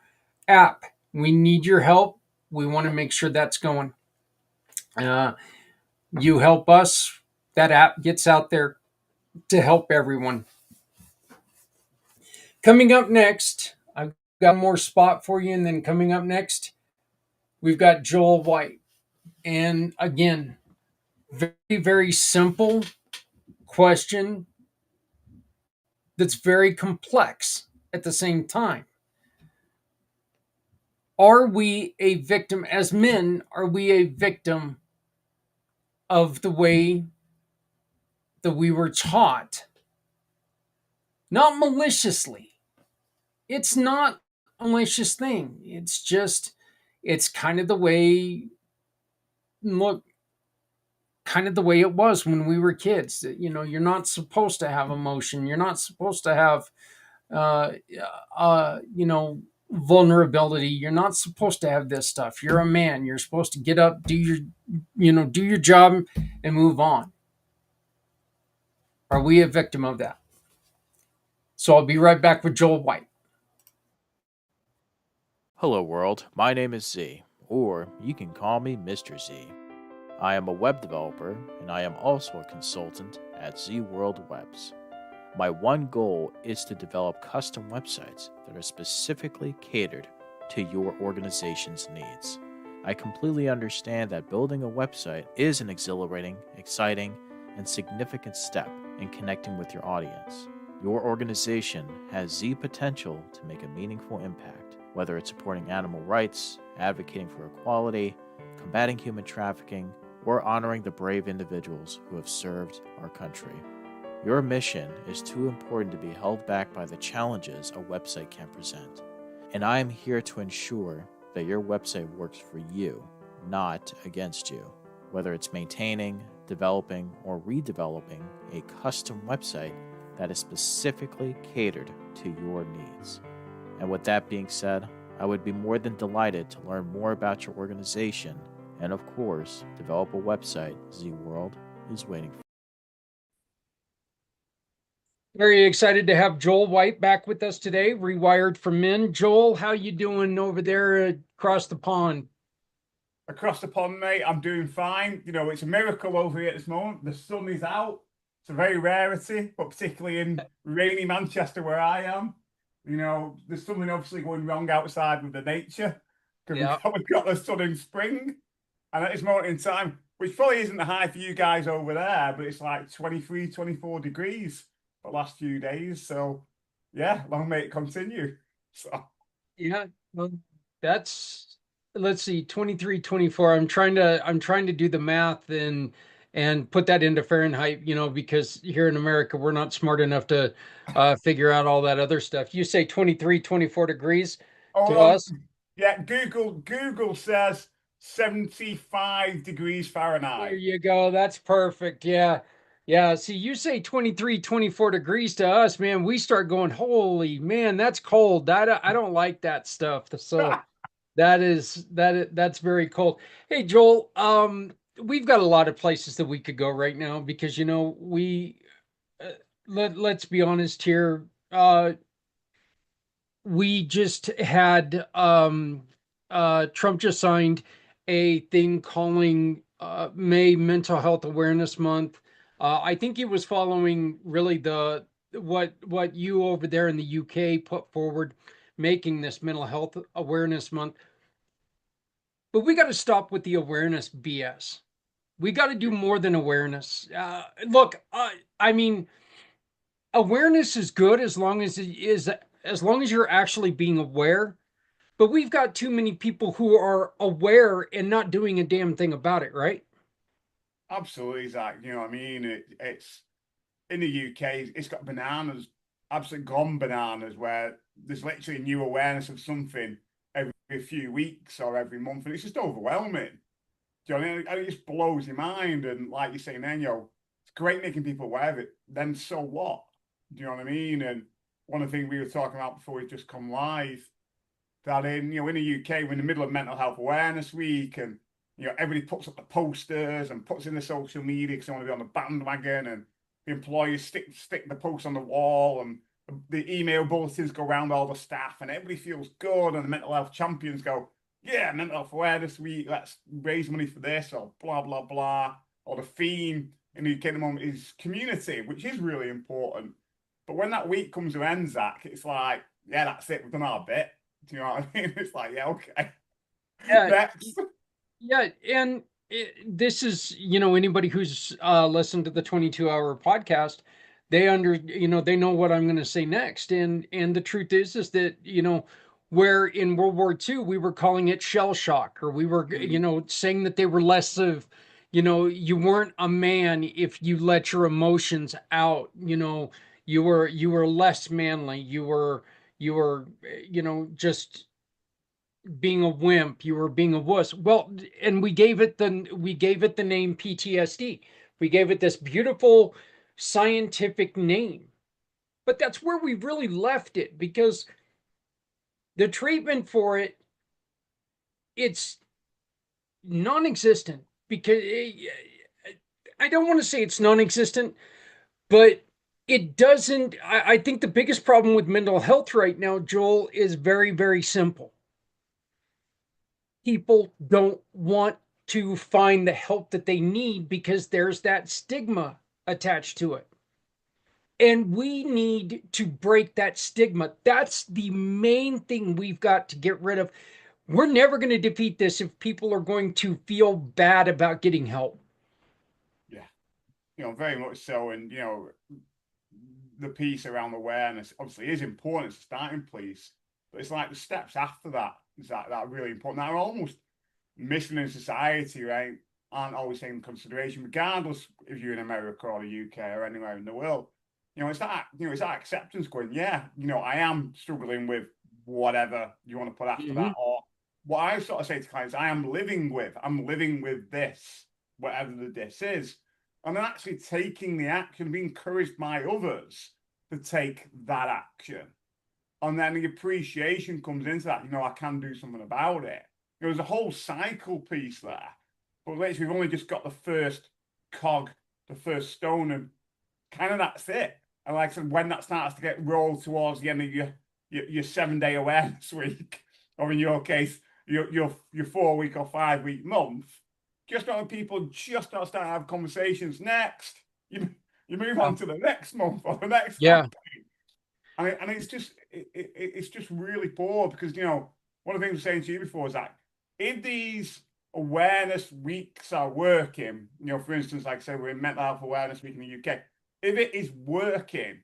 app. We need your help. We want to make sure that's going. Uh, you help us, that app gets out there to help everyone. Coming up next, I've got more spot for you, and then coming up next, we've got Joel White. And again, very simple question that's very complex at the same time. Are we a victim, as men, are we a victim of the way that we were taught? Not maliciously. It's not a malicious thing. It's just, it's kind of the way, look, kind of the way it was when we were kids. You know, you're not supposed to have emotion. You're not supposed to have, uh, you know, vulnerability. You're not supposed to have this stuff. You're a man. You're supposed to get up, do your, do your job and move on. Are we a victim of that? So I'll be right back with Joel White. Hello, world. My name is Z, or you can call me Mr. Z. I am a web developer, and I am also a consultant at Z World Webs. My one goal is to develop custom websites that are specifically catered to your organization's needs. I completely understand that building a website is an exhilarating, exciting, and significant step in connecting with your audience. Your organization has the potential to make a meaningful impact, whether it's supporting animal rights, advocating for equality, combating human trafficking, or honoring the brave individuals who have served our country. Your mission is too important to be held back by the challenges a website can present. And I am here to ensure that your website works for you, not against you. Whether it's maintaining, developing, or redeveloping a custom website that is specifically catered to your needs. And with that being said, I would be more than delighted to learn more about your organization and, of course, develop a website the world is waiting for. Very excited to have Joel White back with us today, Rewired for Men. Joel, how you doing over there across the pond? Across the pond, mate, I'm doing fine. You know, it's a miracle over here at this moment. The sun is out. It's a very rarity, but particularly in rainy Manchester where I am, you know, there's something obviously going wrong outside with the nature because Yeah. we've got the sun in spring. And at this moment in time, which probably isn't the high for you guys over there, but it's like 23, 24 degrees the last few days. So, yeah, long may it continue. So, Yeah, well, that's let's see, 23, 24. I'm trying to do the math and put that into Fahrenheit, because here in America we're not smart enough to figure out all that other stuff. You say 23, 24 degrees to oh, us? yeah, Google says 75 degrees There Fahrenheit. you go. That's perfect. Yeah. Yeah. See, you say 23, 24 degrees to us, man. We start going, holy man, that's cold. I don't like that stuff. So that's very cold. Hey, Joel, we've got a lot of places that we could go right now because we uh, let's be honest here. We just had Trump just signed a thing calling May Mental Health Awareness Month. I think he was following really the what you over there in the UK put forward, making this Mental Health Awareness Month. But we got to stop with the awareness BS. We got to do more than awareness. Look, I mean, awareness is good as long as you're actually being aware. But we've got too many people who are aware and not doing a damn thing about it, right? Absolutely, Zach. You know what I mean? It's in the UK, it's got bananas, absolutely gone bananas, where there's literally new awareness of something every few weeks or every month, and it's just overwhelming. Do you know what I mean? And it just blows your mind. And like you're saying, then, it's great making people aware of it. Then so what? Do you know what I mean? And one of the things we were talking about before we just come live, that in the UK, we're in the middle of Mental Health Awareness Week, and everybody puts up the posters and puts in the social media because they want to be on the bandwagon, and the employers stick the posts on the wall, and the email bulletins go around all the staff, and everybody feels good, and the mental health champions go, yeah, Mental Health Awareness Week, let's raise money for this, or blah blah blah. Or the theme in the UK at the moment is community, which is really important. But when that week comes to end, Zach, it's like, yeah, that's it, we've done our bit. Do you know what I mean? It's like, yeah, okay. Yeah, Next. yeah, and this is anybody who's listened to the 22-hour podcast, they know what I'm going to say next, and the truth is that where in World War II we were calling it shell shock, or we were saying that they were less of you weren't a man if you let your emotions out, you were less manly, you were just being a wimp, you were being a wuss. Well, and we gave it the name PTSD. We gave it this beautiful scientific name. But that's where we really left it, because the treatment for it's non-existent. Because I don't want to say it's non-existent, but it doesn't. I think the biggest problem with mental health right now, Joel, is very, very simple. People don't want to find the help that they need because there's that stigma attached to it. And we need to break that stigma. That's the main thing we've got to get rid of. We're never going to defeat this if people are going to feel bad about getting help. Yeah, very much so. And, the piece around awareness obviously is important. It's a starting place, but it's like the steps after that is that are really important. That are almost missing in society, right? Aren't always taken into consideration, regardless if you're in America or the UK or anywhere in the world. It's that acceptance going, yeah, I am struggling with whatever you want to put after that. Or what I sort of say to clients, I'm living with this, whatever the this is. And then actually taking the action, being encouraged by others to take that action. And then the appreciation comes into that, I can do something about it. There's a whole cycle piece there. But literally, we've only just got the first cog, the first stone, and kind of that's it. And like I said, when that starts to get rolled towards the end of your 7-day awareness week, or in your case, your 4-week or 5-week month, just not people just not start to have conversations. Next, you move on to the next month or the next campaign. And it's just really poor because one of the things I was saying to you before is that if these awareness weeks are working, for instance, like I said, we're in Mental Health Awareness Week in the UK. If it is working,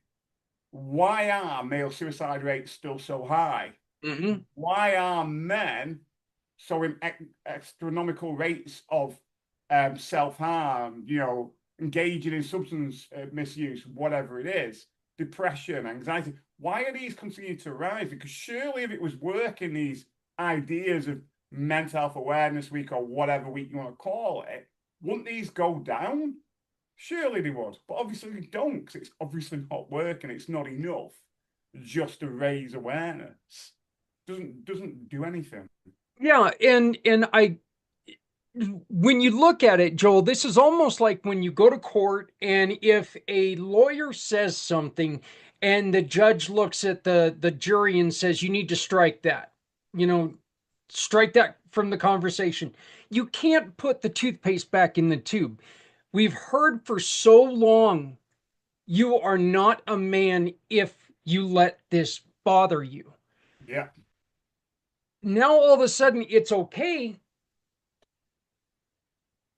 why are male suicide rates still so high? Why are men so in astronomical rates of self-harm, engaging in substance misuse, whatever it is, depression, anxiety? Why are these continuing to rise? Because surely if it was working, these ideas of Mental Health Awareness Week or whatever week you want to call it, wouldn't these go down? Surely they would, but obviously they don't because it's obviously not working. It's not enough just to raise awareness. Doesn't do anything. Yeah, and when you look at it, Joel, this is almost like when you go to court and if a lawyer says something and the judge looks at the jury and says you need to strike that, strike that from the conversation. You can't put the toothpaste back in the tube. We've heard for so long you are not a man if you let this bother you. Yeah. Now all of a sudden it's okay,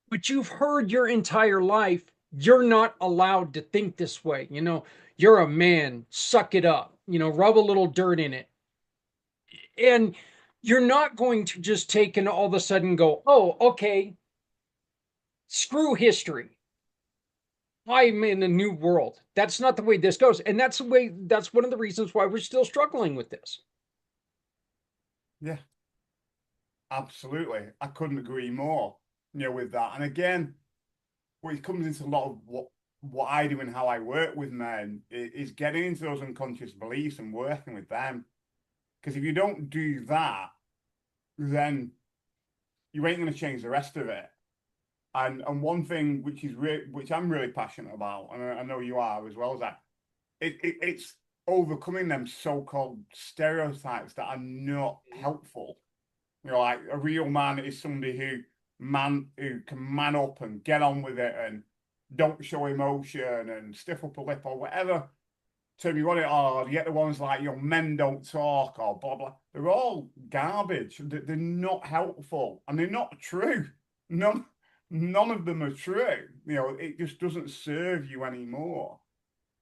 but you've heard your entire life you're not allowed to think this way. You're a man, suck it up, rub a little dirt in it. And you're not going to just take and all of a sudden go, oh, okay, screw history. I'm in a new world. That's not the way this goes. And that's one of the reasons why we're still struggling with this. Yeah, absolutely. I couldn't agree more, with that. And again, it comes into a lot of what I do and how I work with men is getting into those unconscious beliefs and working with them. Because if you don't do that, then you ain't going to change the rest of it. And one thing which I'm really passionate about, and I know you are as well, is that it's overcoming them so-called stereotypes that are not helpful. Like a real man is somebody who can man up and get on with it and don't show emotion and stiff upper lip or whatever term you want it, or you get the ones like men don't talk or blah blah. They're all garbage. They're not helpful and they're not true. None of them are true. It just doesn't serve you anymore.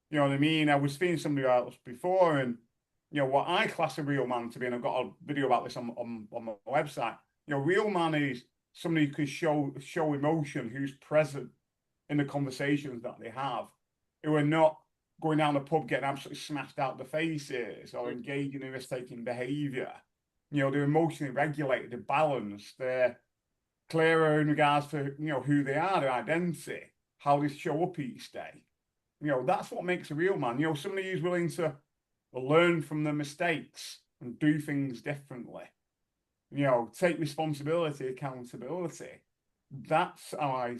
You know what I mean? I was speaking to somebody else before, and what I class a real man to be, and I've got a video about this on my website. Real man is somebody who can show emotion, who's present in the conversations that they have, who are not going down the pub getting absolutely smashed out the faces or engaging in risk-taking behaviour. They're emotionally regulated, they're balanced, they're clearer in regards to who they are, their identity, how they show up each day. That's what makes a real man. Somebody who's willing to learn from their mistakes and do things differently. Take responsibility, accountability. That's how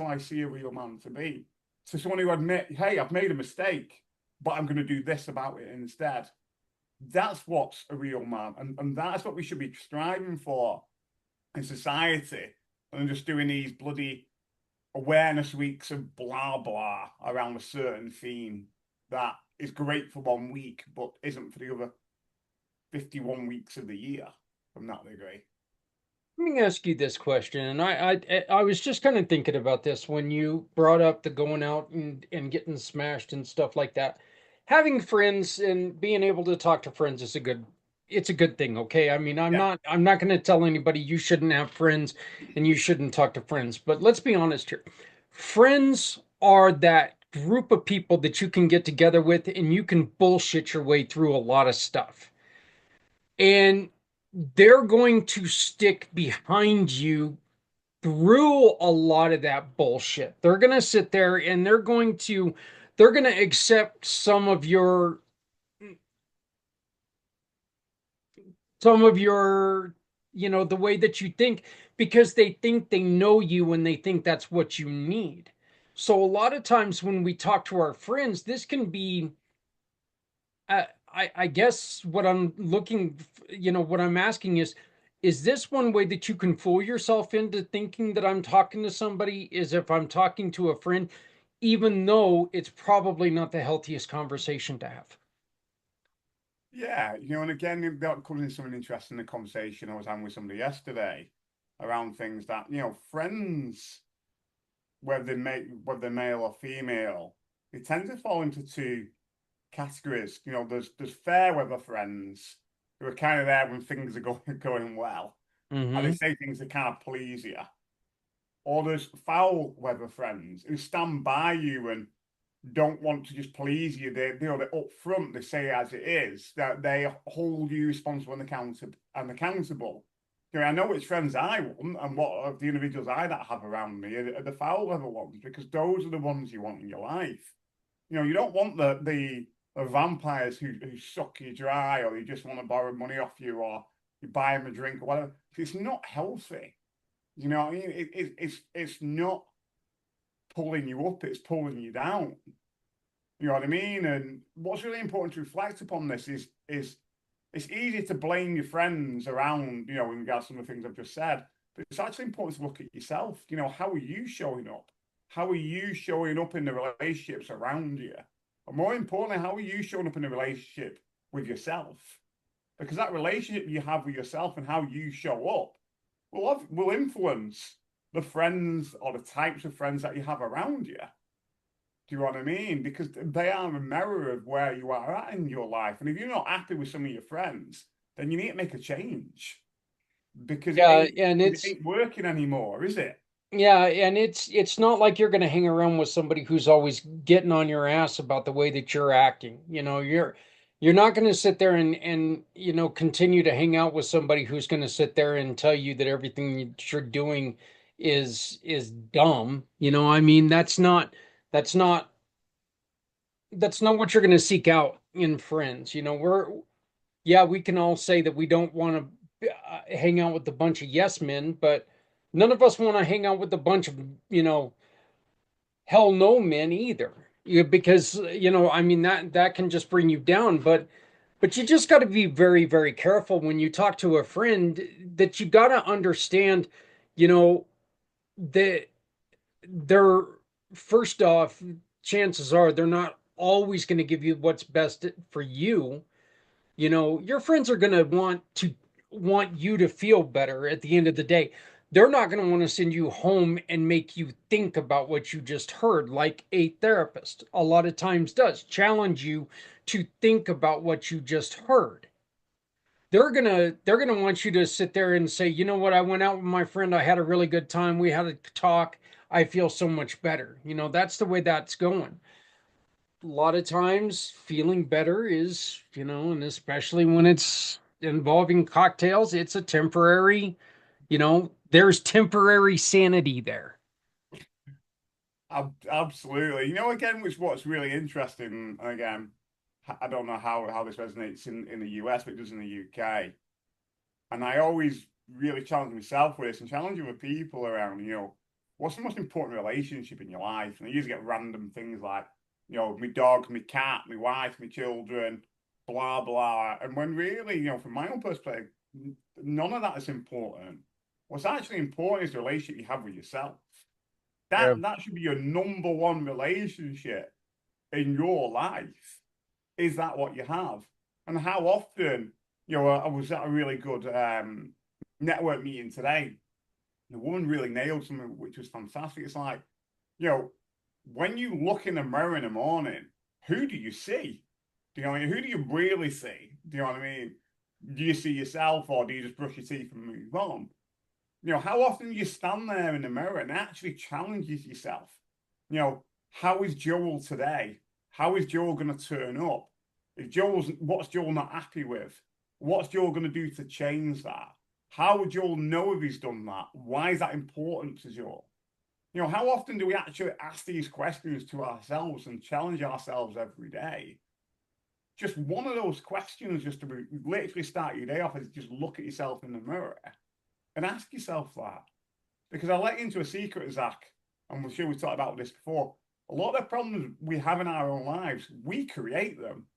I see a real man to be. So someone who admit, hey, I've made a mistake, but I'm going to do this about it instead. That's what's a real man, and that's what we should be striving for in society, and just doing these bloody awareness weeks of blah blah around a certain theme that is great for 1 week, but isn't for the other 51 weeks of the year from that degree. Let me ask you this question, and I was just kind of thinking about this when you brought up the going out and getting smashed and stuff like that. Having friends and being able to talk to friends is it's a good thing, okay? I mean, Yeah. I'm not going to tell anybody you shouldn't have friends and you shouldn't talk to friends, but let's be honest here. Friends are that group of people that you can get together with and you can bullshit your way through a lot of stuff. And they're going to stick behind you through a lot of that bullshit. They're going to sit there and they're going to accept some of your the way that you think because they think they know you and they think that's what you need. So a lot of times when we talk to our friends, this can be I guess what I'm what I'm asking is this one way that you can fool yourself into thinking that I'm talking to somebody is if I'm talking to a friend, even though it's probably not the healthiest conversation to have. Yeah, and again, that comes in something interesting in the conversation I was having with somebody yesterday around things that, friends, whether they're male or female, they tend to fall into two categories. There's fair weather friends who are kind of there when things are going well, and they Mm-hmm. say things that kind of please you. Or there's foul weather friends who stand by you and don't want to just please you. They're upfront. They say it as it is. That they hold you responsible and accountable. I know which friends I want and what of the individuals I that have around me are the foul weather ones because those are the ones you want in your life. You don't want the vampires who suck you dry or you just want to borrow money off you or you buy them a drink or whatever. It's not healthy. You know what I mean? It's not pulling you up, it's pulling you down. You know what I mean? And what's really important to reflect upon this is it's easy to blame your friends around, in regards to some of the things I've just said, but it's actually important to look at yourself. How are you showing up? How are you showing up in the relationships around you? And more importantly, how are you showing up in the relationship with yourself? Because that relationship you have with yourself and how you show up will influence the friends or the types of friends that you have around you. Do you know what I mean? Because they are a mirror of where you are at in your life. And if you're not happy with some of your friends, then you need to make a change because it Yeah, ain't and it ain't working anymore, is it? it's not like you're going to hang around with somebody who's always getting on your ass about the way that you're acting. You're not going to sit there and continue to hang out with somebody who's going to sit there and tell you that everything that you're doing is dumb. I mean, that's not that's not what you're going to seek out in friends. We can all say that we don't want to hang out with a bunch of yes men, but none of us want to hang out with a bunch of, hell no men either. Because, I mean, that can just bring you down. But you just got to be very, very careful when you talk to a friend that you got to understand, you know, that they're, first off, chances are they're not always going to give you what's best for you. Your friends are going to want you to feel better at the end of the day. They're not going to want to send you home and make you think about what you just heard like a therapist a lot of times does, challenge you to think about what you just heard. They're going to want you to sit there and say, "You know what? I went out with my friend. I had a really good time. We had a talk. I feel so much better." That's the way that's going. A lot of times feeling better is, and especially when it's involving cocktails, it's a temporary, there's temporary sanity there. Absolutely. Again, which what's really interesting, and again, I don't know how this resonates in the US, but it does in the UK. And I always really challenge myself with this and challenge other people around, what's the most important relationship in your life? And I usually get random things like, my dog, my cat, my wife, my children, blah, blah. And when really, from my own perspective, none of that is important. What's actually important is the relationship you have with yourself. Yeah. That should be your number one relationship. in your life? Is that what you have? And how often, I was at a really good network meeting today. The woman really nailed something which was fantastic. It's like, you know, when you look in the mirror in the morning, who do you see? Do you know what I mean? Who do you really see? Do you know what I mean? Do you see yourself, or do you just brush your teeth and move on? How often do you stand there in the mirror and actually challenges yourself? How is Joel today? How is Joel going to turn up? What's Joel not happy with? What's Joel going to do to change that? How would Joel know if he's done that? Why is that important to Joel? How often do we actually ask these questions to ourselves and challenge ourselves every day? Just one of those questions, just to literally start your day off, is just look at yourself in the mirror and ask yourself that. Because I'll let you into a secret, Zach, and I'm sure we've talked about this before. A lot of the problems we have in our own lives, we create them.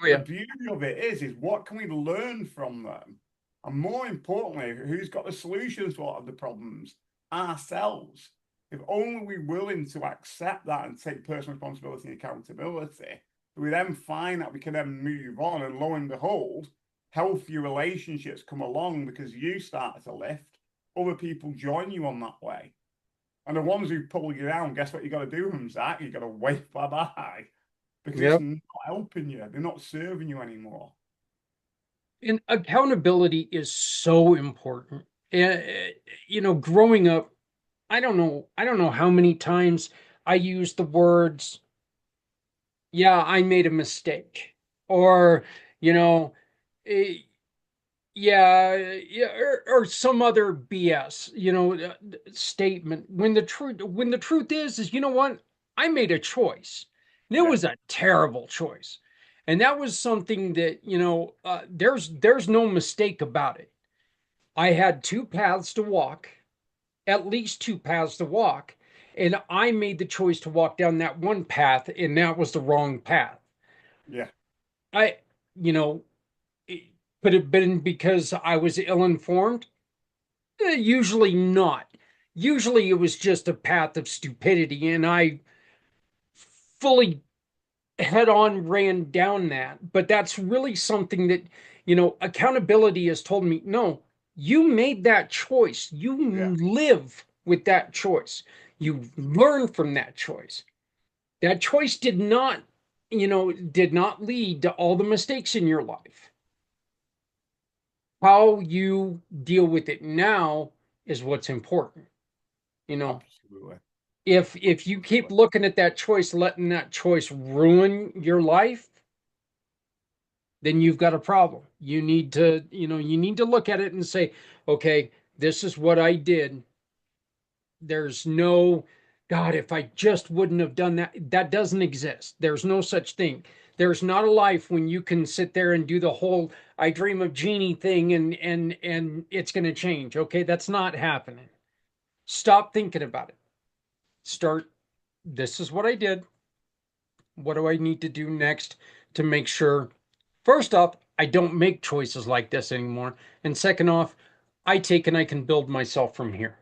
Oh, The yeah. beauty of it is what can we learn from them? And more importantly, who's got the solutions to a lot of the problems? Ourselves. If only we're willing to accept that and take personal responsibility and accountability, we then find that we can then move on, and lo and behold, healthy relationships come along because you start to lift, other people join you on that way. And the ones who pull you down, guess what you got to do with them, Zach? You got to wave bye-bye because it's Yep. not helping you. They're not serving you anymore. And accountability is so important. Growing up, I don't know how many times I used the words, yeah, I made a mistake, or, you know, eh, yeah, or some other BS, statement. When the truth is, you know what? I made a choice. And it Yeah, was a terrible choice. And that was something that, there's no mistake about it. I had two paths to walk, at least two paths to walk, and I made the choice to walk down that one path, and that was the wrong path. yeah, I, you know, it, could have been because I was ill-informed. Usually not. Usually it was just a path of stupidity, and I fully head on ran down that. But that's really something that, accountability has told me, no, you made that choice. yeah, You live with that choice. You learn from that choice. That choice did not lead to all the mistakes in your life. How you deal with it now is what's important. You know, absolutely, if you keep absolutely. looking at that choice, letting that choice ruin your life, then you've got a problem. You need to look at it and say, okay, this is what I did. There's no, God, if I just wouldn't have done that, that doesn't exist. There's no such thing. There's not a life when you can sit there and do the whole I dream of genie thing and it's going to change. Okay, that's not happening. Stop thinking about it. Start, this is what I did. What do I need to do next to make sure, first off, I don't make choices like this anymore? And second off, I take and I can build myself from here.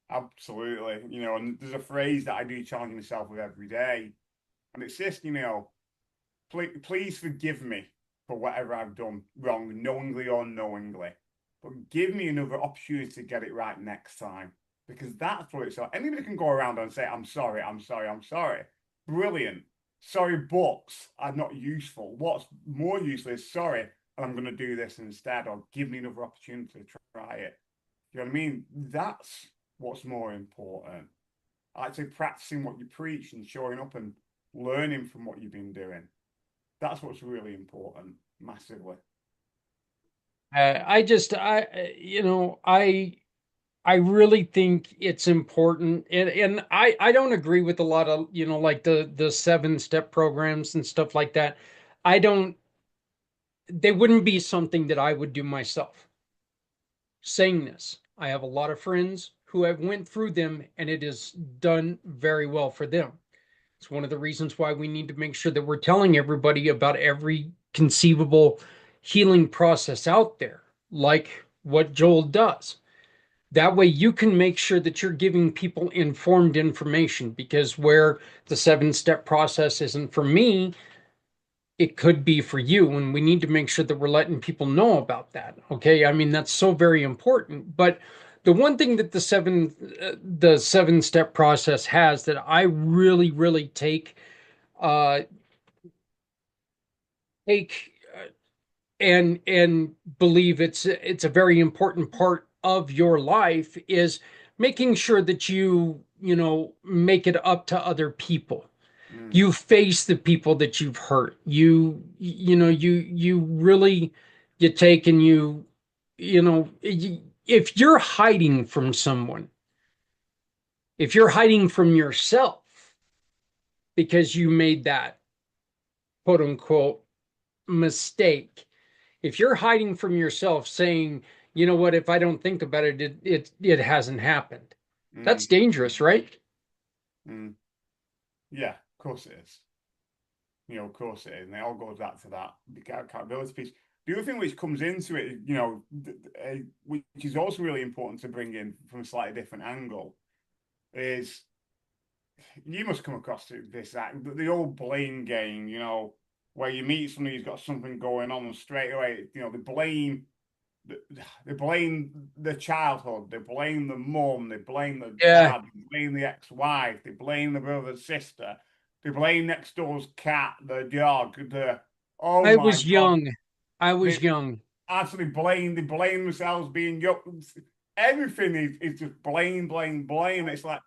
Absolutely. And there's a phrase that I do challenge myself with every day. And it's this, please forgive me for whatever I've done wrong, knowingly or unknowingly. But give me another opportunity to get it right next time. Because that's what it's like. Anybody can go around and say, I'm sorry, I'm sorry, I'm sorry. Brilliant. Sorry, but are not useful. What's more useful is sorry, and I'm going to do this instead, or give me another opportunity to try it. You know what I mean? That's what's more important. I'd say practicing what you preach and showing up and learning from what you've been doing. That's what's really important, massively. I really think it's important, and I don't agree with a lot of, like the 7-step programs and stuff like that. I don't. They wouldn't be something that I would do myself. Saying this, I have a lot of friends who have went through them, and it has done very well for them. It's one of the reasons why we need to make sure that we're telling everybody about every conceivable healing process out there, like what Joel does. That way you can make sure that you're giving people informed information, because where the 7-step process isn't for me, it could be for you, and we need to make sure that we're letting people know about that. Okay, I mean, that's so very important. But the one thing that the 7-step process has that I really really uh take and believe it's a very important part of your life is making sure that you make it up to other people. Mm, You face the people that you've hurt. You really, you take and if you're hiding from someone, if you're hiding from yourself because you made that quote unquote mistake, if you're hiding from yourself saying, you know what, if I don't think about it, it hasn't happened, that's mm, dangerous, right? mm. Yeah, of course it is. Of course it is. And it all goes back to that accountability piece. The other thing which comes into it, which is also really important to bring in from a slightly different angle, is you must come across this the old blame game, where you meet somebody who's got something going on and straight away, they blame the childhood, they blame the mum, they blame the Yeah, dad, they blame the ex-wife, they blame the brother, sister, they blame next door's cat, the dog, oh I my was God, young. I was they young. actually they blame themselves being young. Everything is just blame, blame, blame. It's like,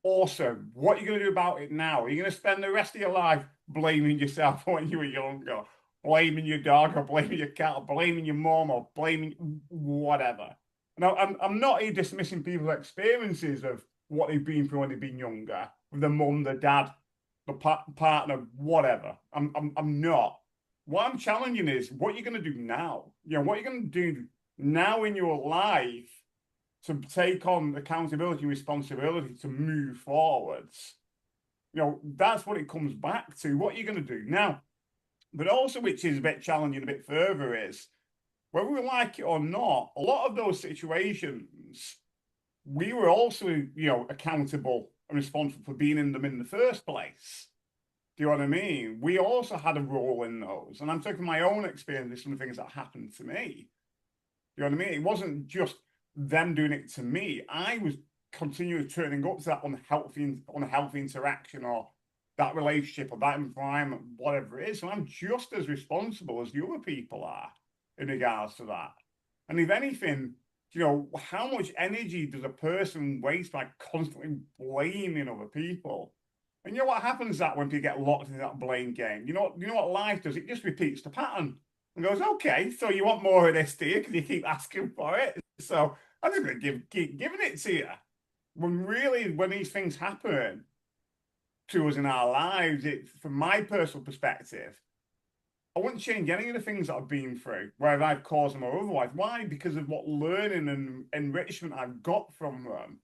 awesome. What are you going to do about it now? Are you going to spend the rest of your life blaming yourself when you were younger? Blaming your dog or blaming your cat or blaming your mom or blaming whatever. Now, I'm not here dismissing people's experiences of what they've been through when they've been younger with their mum, their dad, the partner, whatever. I'm not. What I'm challenging is what you're going to do now. What you're going to do now in your life to take on accountability and responsibility to move forwards. That's what it comes back to. What you're going to do now, but also, which is a bit challenging a bit further, is whether we like it or not, a lot of those situations, we were also, accountable and responsible for being in them in the first place. Do you know what I mean? We also had a role in those. And I'm taking my own experience, some of the things that happened to me. You know what I mean? It wasn't just them doing it to me. I was continually turning up to that unhealthy interaction or that relationship or that environment, whatever it is. So I'm just as responsible as the other people are in regards to that. And if anything, how much energy does a person waste by constantly blaming other people? And what happens that when people get locked into that blame game? You know what life does? It just repeats the pattern and goes, okay, so you want more of this, do you? Because you keep asking for it. So I'm just going to keep giving it to you. When these things happen to us in our lives, from my personal perspective, I wouldn't change any of the things that I've been through, whether I've caused them or otherwise. Why? Because of what learning and enrichment I've got from them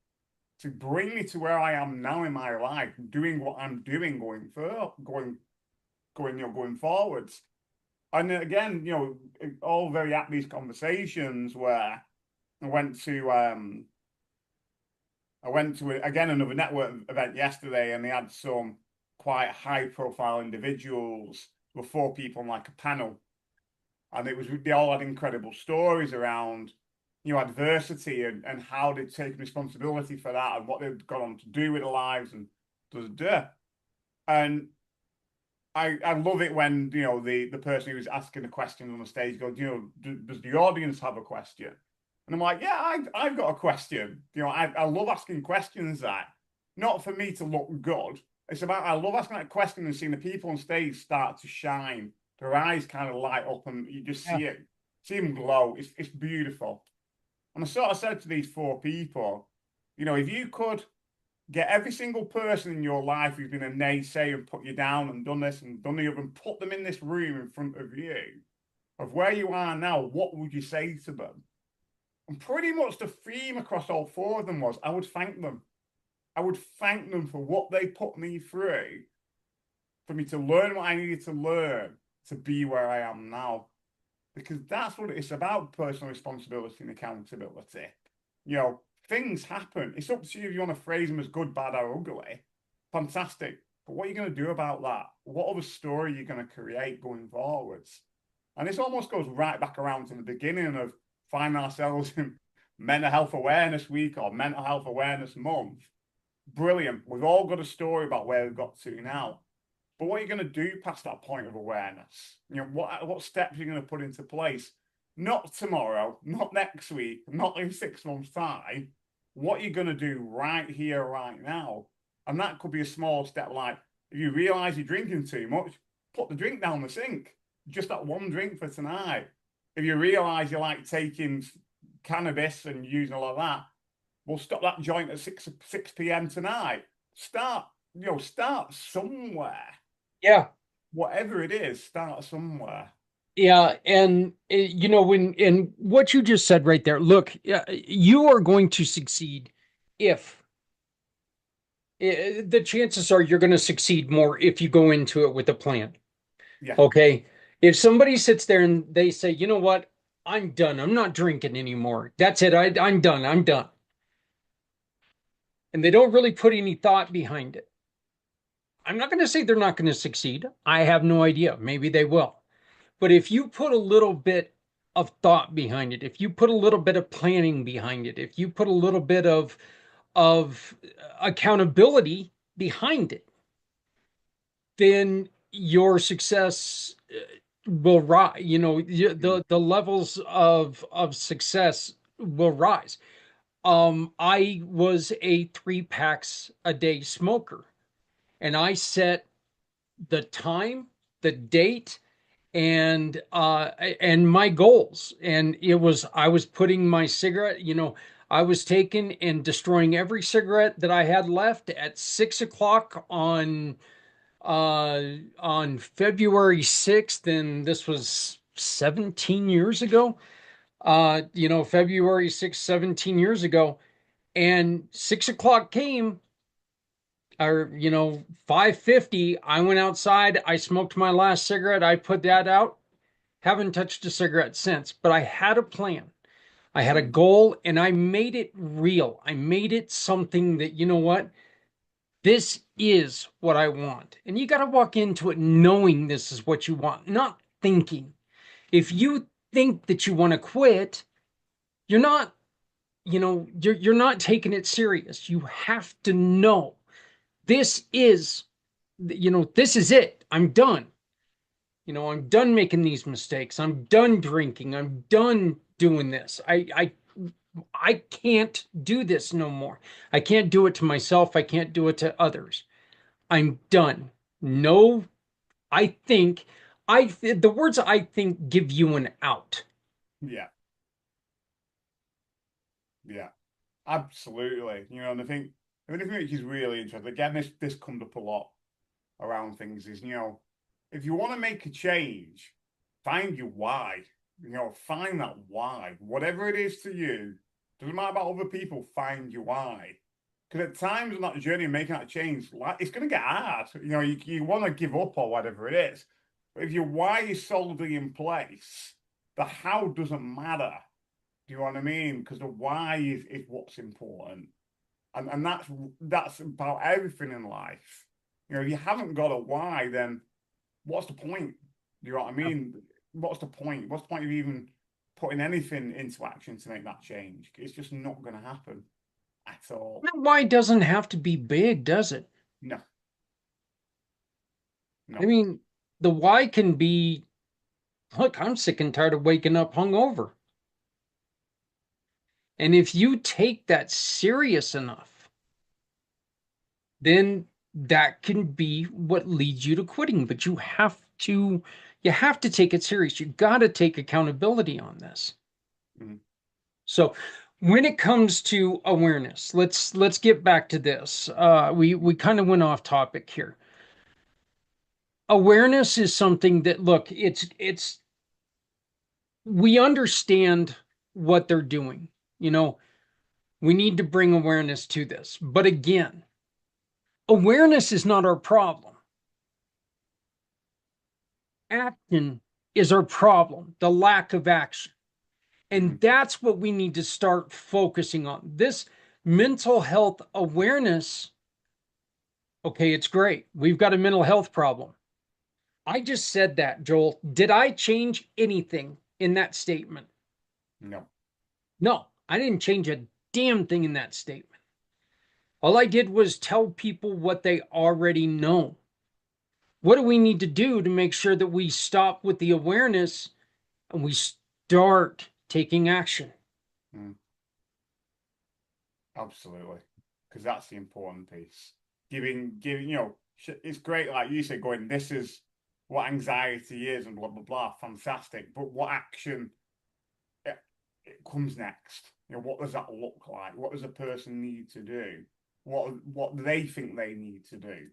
to bring me to where I am now in my life, doing what I'm doing going forwards. And again, all very at these conversations where I went to again another network event yesterday, and they had some quite high profile individuals. There were 4 people on like a panel, and they all had incredible stories around adversity and how they'd taken responsibility for that and what they'd gone on to do with their lives and and I love it when the person who was asking the question on the stage goes, does the audience have a question? And I'm like, yeah, I've got a question. I love asking questions that not for me to look good. It's about I love asking that question and seeing the people on stage start to shine. Their eyes kind of light up and you just Yeah. see them glow. It's beautiful. And I sort of said to these 4 people, if you could get every single person in your life who's been a naysayer and put you down and done this and done the other and put them in this room in front of you of where you are now, what would you say to them? And pretty much the theme across all 4 of them was I would thank them. I would thank them for what they put me through, for me to learn what I needed to learn to be where I am now. Because that's what it's about, personal responsibility and accountability. things happen. It's up to you if you want to phrase them as good, bad, or ugly. Fantastic. But what are you going to do about that? What other story are you going to create going forwards? And this almost goes right back around to the beginning of finding ourselves in Mental Health Awareness Week or Mental Health Awareness Month. Brilliant. We've all got a story about where we've got to now. But what are you going to do past that point of awareness? You know, what steps are you going to put into place? Not tomorrow, not next week, not in 6 months' time. What are you going to do right here, right now? And that could be a small step, like if you realize you're drinking too much, put the drink down the sink. Just that one drink for tonight. If you realize you like taking cannabis and using a lot of that, we'll stop that joint at 6 p.m. tonight. Start somewhere. Yeah. Whatever it is, start somewhere. Yeah, and when what you just said right there, look, you are going to succeed if the chances are you're going to succeed more if you go into it with a plan. Yeah. Okay. If somebody sits there and they say, you know what, I'm done. I'm not drinking anymore. That's it. I'm done. I'm done. And they don't really put any thought behind it. I'm not going to say they're not going to succeed. I have no idea. Maybe they will. But if you put a little bit of thought behind it, if you put a little bit of planning behind it, if you put a little bit of accountability behind it, then your success will rise. The levels of success will rise. I was a 3 packs a day smoker, and I set the time, the date, and my goals. And I was putting my cigarette, I was taking and destroying every cigarette that I had left at 6 o'clock on February 6th, and this was 17 years ago. February 6th, 17 years ago. And 6 o'clock came, or 5:50, I went outside, I smoked my last cigarette, I put that out, haven't touched a cigarette since. But I had a plan, I had a goal, and I made it real. I made it something that, this is what I want. And you got to walk into it knowing this is what you want, not thinking. If you think that you want to quit, you're not, you're not taking it serious. You have to know this is, this is it. I'm done. I'm done making these mistakes. I'm done drinking. I'm done doing this. I can't do this no more. I can't do it to myself. I can't do it to others. I'm done. No, the words I think give you an out. Yeah. Yeah. Absolutely. And the thing which is really interesting, again, this comes up a lot around things is, if you want to make a change, find your why. Find that why. Whatever it is to you, doesn't matter about other people, find your why. Because at times on that journey of making that change, like, it's going to get hard. You want to give up or whatever it is. But if your why is solidly in place, the how doesn't matter. Do you know what I mean? Because the why is what's important. And that's about everything in life. If you haven't got a why, then what's the point? Do you know what I mean? What's the point? What's the point of even putting anything into action to make that change? It's just not going to happen at all. Why doesn't have to be big, does it? No. No. I mean, the why can be, look, I'm sick and tired of waking up hungover. And if you take that serious enough, then that can be what leads you to quitting. But you have to take it serious. You got to take accountability on this. Mhm. So when it comes to awareness, let's get back to this. We kind of went off topic here. Awareness is something that, look, it's we understand what they're doing. We need to bring awareness to this. But again, awareness is not our problem. Action is our problem, the lack of action. And that's what we need to start focusing on. mental health awareness, okay, it's great. We've got a mental health problem. I just said that, Joel. Did I change anything in that statement? No. No, I didn't change a damn thing in that statement. All I did was tell people what they already know. What do we need to do to make sure that we stop with the awareness and we start taking action? Mm. Absolutely, because that's the important piece. Giving, it's great, like you said, going, this is what anxiety is and blah, blah, blah, fantastic. But what action it comes next? What does that look like? What does a person need to do? What do they think they need to do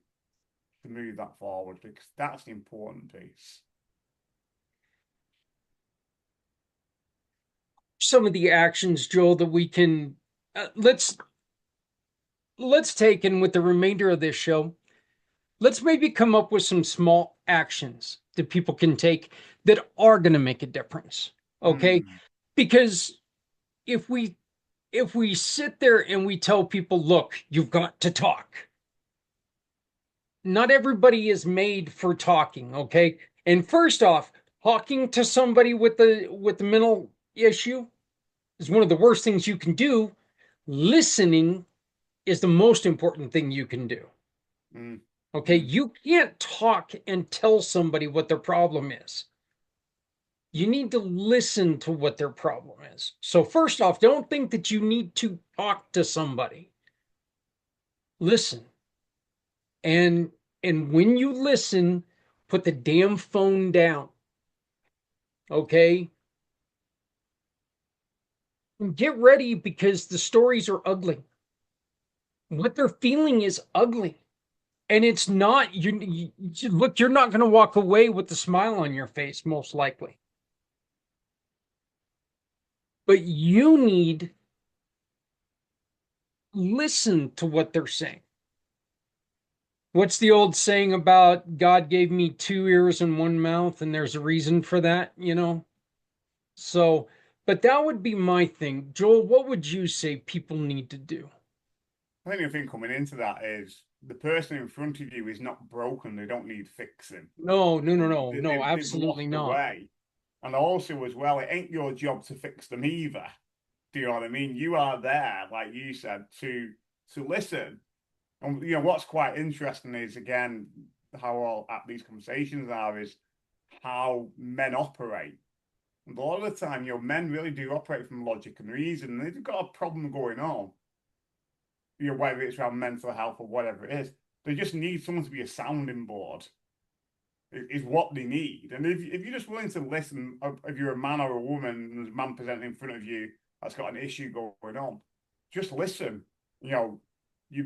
to move that forward? Because that's the important piece. Some of the actions, Joel, that we can let's take, and with the remainder of this show, let's maybe come up with some small actions that people can take that are going to make a difference. Okay? Mm, Because if we sit there and we tell people, look, you've got to talk. Not everybody is made for talking, okay? And first off, talking to somebody with the mental issue is one of the worst things you can do. Listening is the most important thing you can do. mm, Okay, mm, you can't talk and tell somebody what their problem is. You need to listen to what their problem is. So, first off, don't think that you need to talk to somebody. Listen. And when you listen, put the damn phone down. Okay? And get ready because the stories are ugly. What they're feeling is ugly. And it's not look, you're not going to walk away with a smile on your face most likely. But you need listen to what they're saying. What's the old saying about God gave me two ears and one mouth, and there's a reason for that? So, but that would be my thing. Joel, what would you say people need to do? I think the thing coming into that is the person in front of you is not broken. They don't need fixing. No, no, no, no, no, They've absolutely lost the not. way. And also, as well, it ain't your job to fix them either. Do you know what I mean? You are there, like you said, to listen. And what's quite interesting is again how all at these conversations are is how men operate. And a lot of the time, men really do operate from logic and reason. And they've got a problem going on, whether it's around mental health or whatever it is, they just need someone to be a sounding board. Is what they need. And if you're just willing to listen, if you're a man or a woman, and there's a man presenting in front of you that's got an issue going on, just listen. You're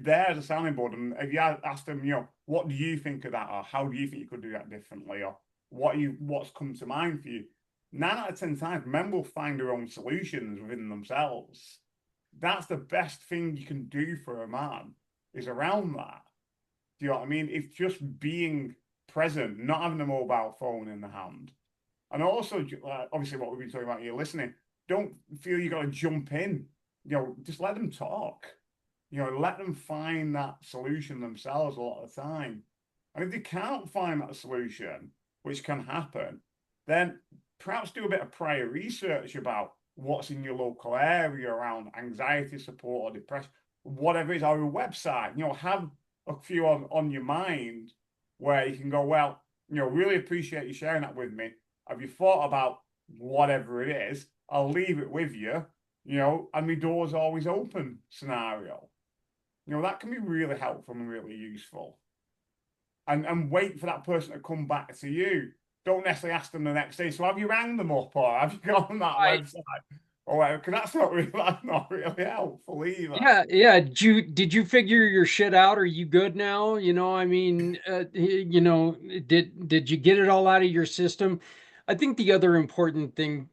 there as a sounding board. And if you ask them, what do you think of that? Or how do you think you could do that differently? Or what's come to mind for you? 9 out of 10 times, men will find their own solutions within themselves. That's the best thing you can do for a man is around that. Do you know what I mean? It's just being present, not having a mobile phone in the hand. And also, obviously, what we've been talking about here, listening, don't feel you got to jump in. Just let them talk. Let them find that solution themselves a lot of the time. And if they can't find that solution, which can happen, then perhaps do a bit of prior research about what's in your local area around anxiety support or depression, whatever it is, or a website. Have a few on your mind where you can go, well, really appreciate you sharing that with me. Have you thought about whatever it is? I'll leave it with you, and my door's always open scenario. That can be really helpful and really useful. And wait for that person to come back to you. Don't necessarily ask them the next day. So have you rang them up or have you gone on that website? Or whatever, because that's not really helpful either. Yeah. Did you figure your shit out? Are you good now? I mean, did you get it all out of your system? I think the other important thing,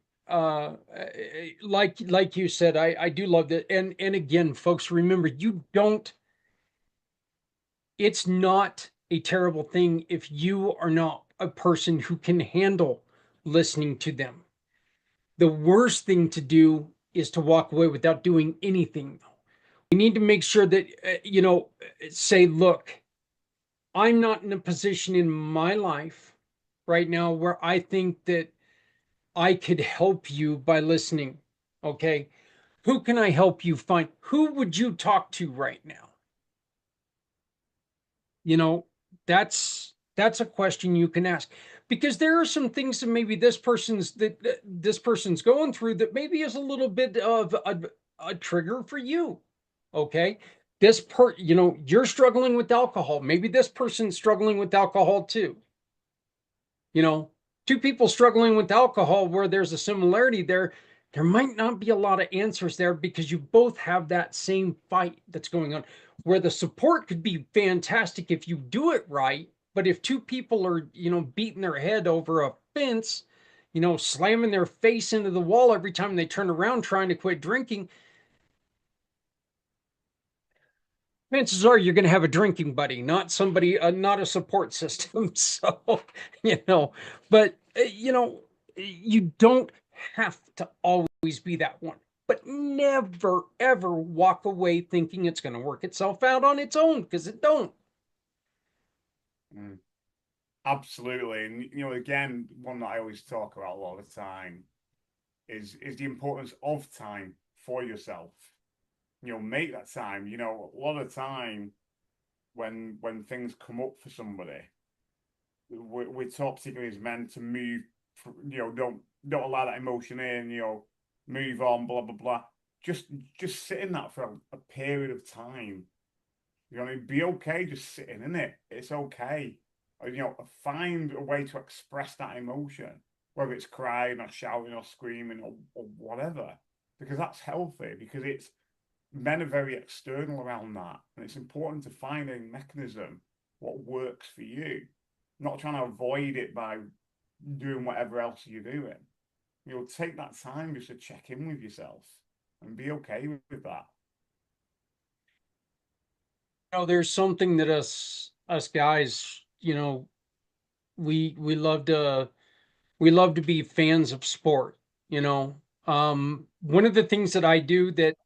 like you said, I do love that. And again, folks, remember, it's not a terrible thing if you are not a person who can handle listening to them. The worst thing to do is to walk away without doing anything. We need to make sure that, say, look, I'm not in a position in my life right now where I think that I could help you by listening. Okay. Who can I help you find? Who would you talk to right now? You know, that's a question you can ask, because there are some things that maybe this person's going through that maybe is a little bit of a trigger for you. Okay. You're struggling with alcohol. Maybe this person's struggling with alcohol too. You know, two people struggling with alcohol where there's a similarity there might not be a lot of answers there, because you both have that same fight that's going on, where the support could be fantastic if you do it right. But if two people are, beating their head over a fence, slamming their face into the wall every time they turn around trying to quit drinking, chances are you're going to have a drinking buddy, not somebody, not a support system. So, you know, but, you don't have to always be that one, but never, ever walk away thinking it's going to work itself out on its own, because it don't. Mm. Absolutely. And again, one that I always talk about a lot of the time is the importance of time for yourself. Make that time. A lot of time when things come up for somebody, we're taught, particularly as men, to move. Don't allow that emotion in. Move on. Blah blah blah. Just sit in that for a period of time. Be okay just sitting in it. It's okay. Find a way to express that emotion, whether it's crying or shouting or screaming or whatever, because that's healthy. Because men are very external around that, and it's important to find a mechanism what works for you, not trying to avoid it by doing whatever else you're doing. Take that time just to check in with yourself and be okay with that. There's something that us guys, we love to be fans of sport. One of the things that I do, that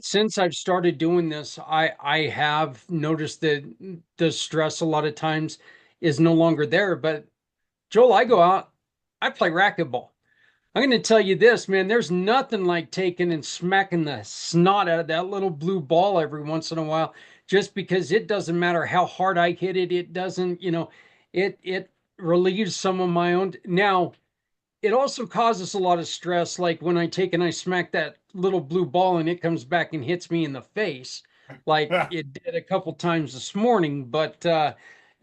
since I've started doing this, I have noticed that the stress a lot of times is no longer there. But Joel, I go out, I play racquetball. I'm going to tell you this, man, there's nothing like taking and smacking the snot out of that little blue ball every once in a while, just because it doesn't matter how hard I hit it. It doesn't, it relieves some of my own. Now, it also causes a lot of stress, like when I take and I smack that little blue ball and it comes back and hits me in the face, like it did a couple times this morning. But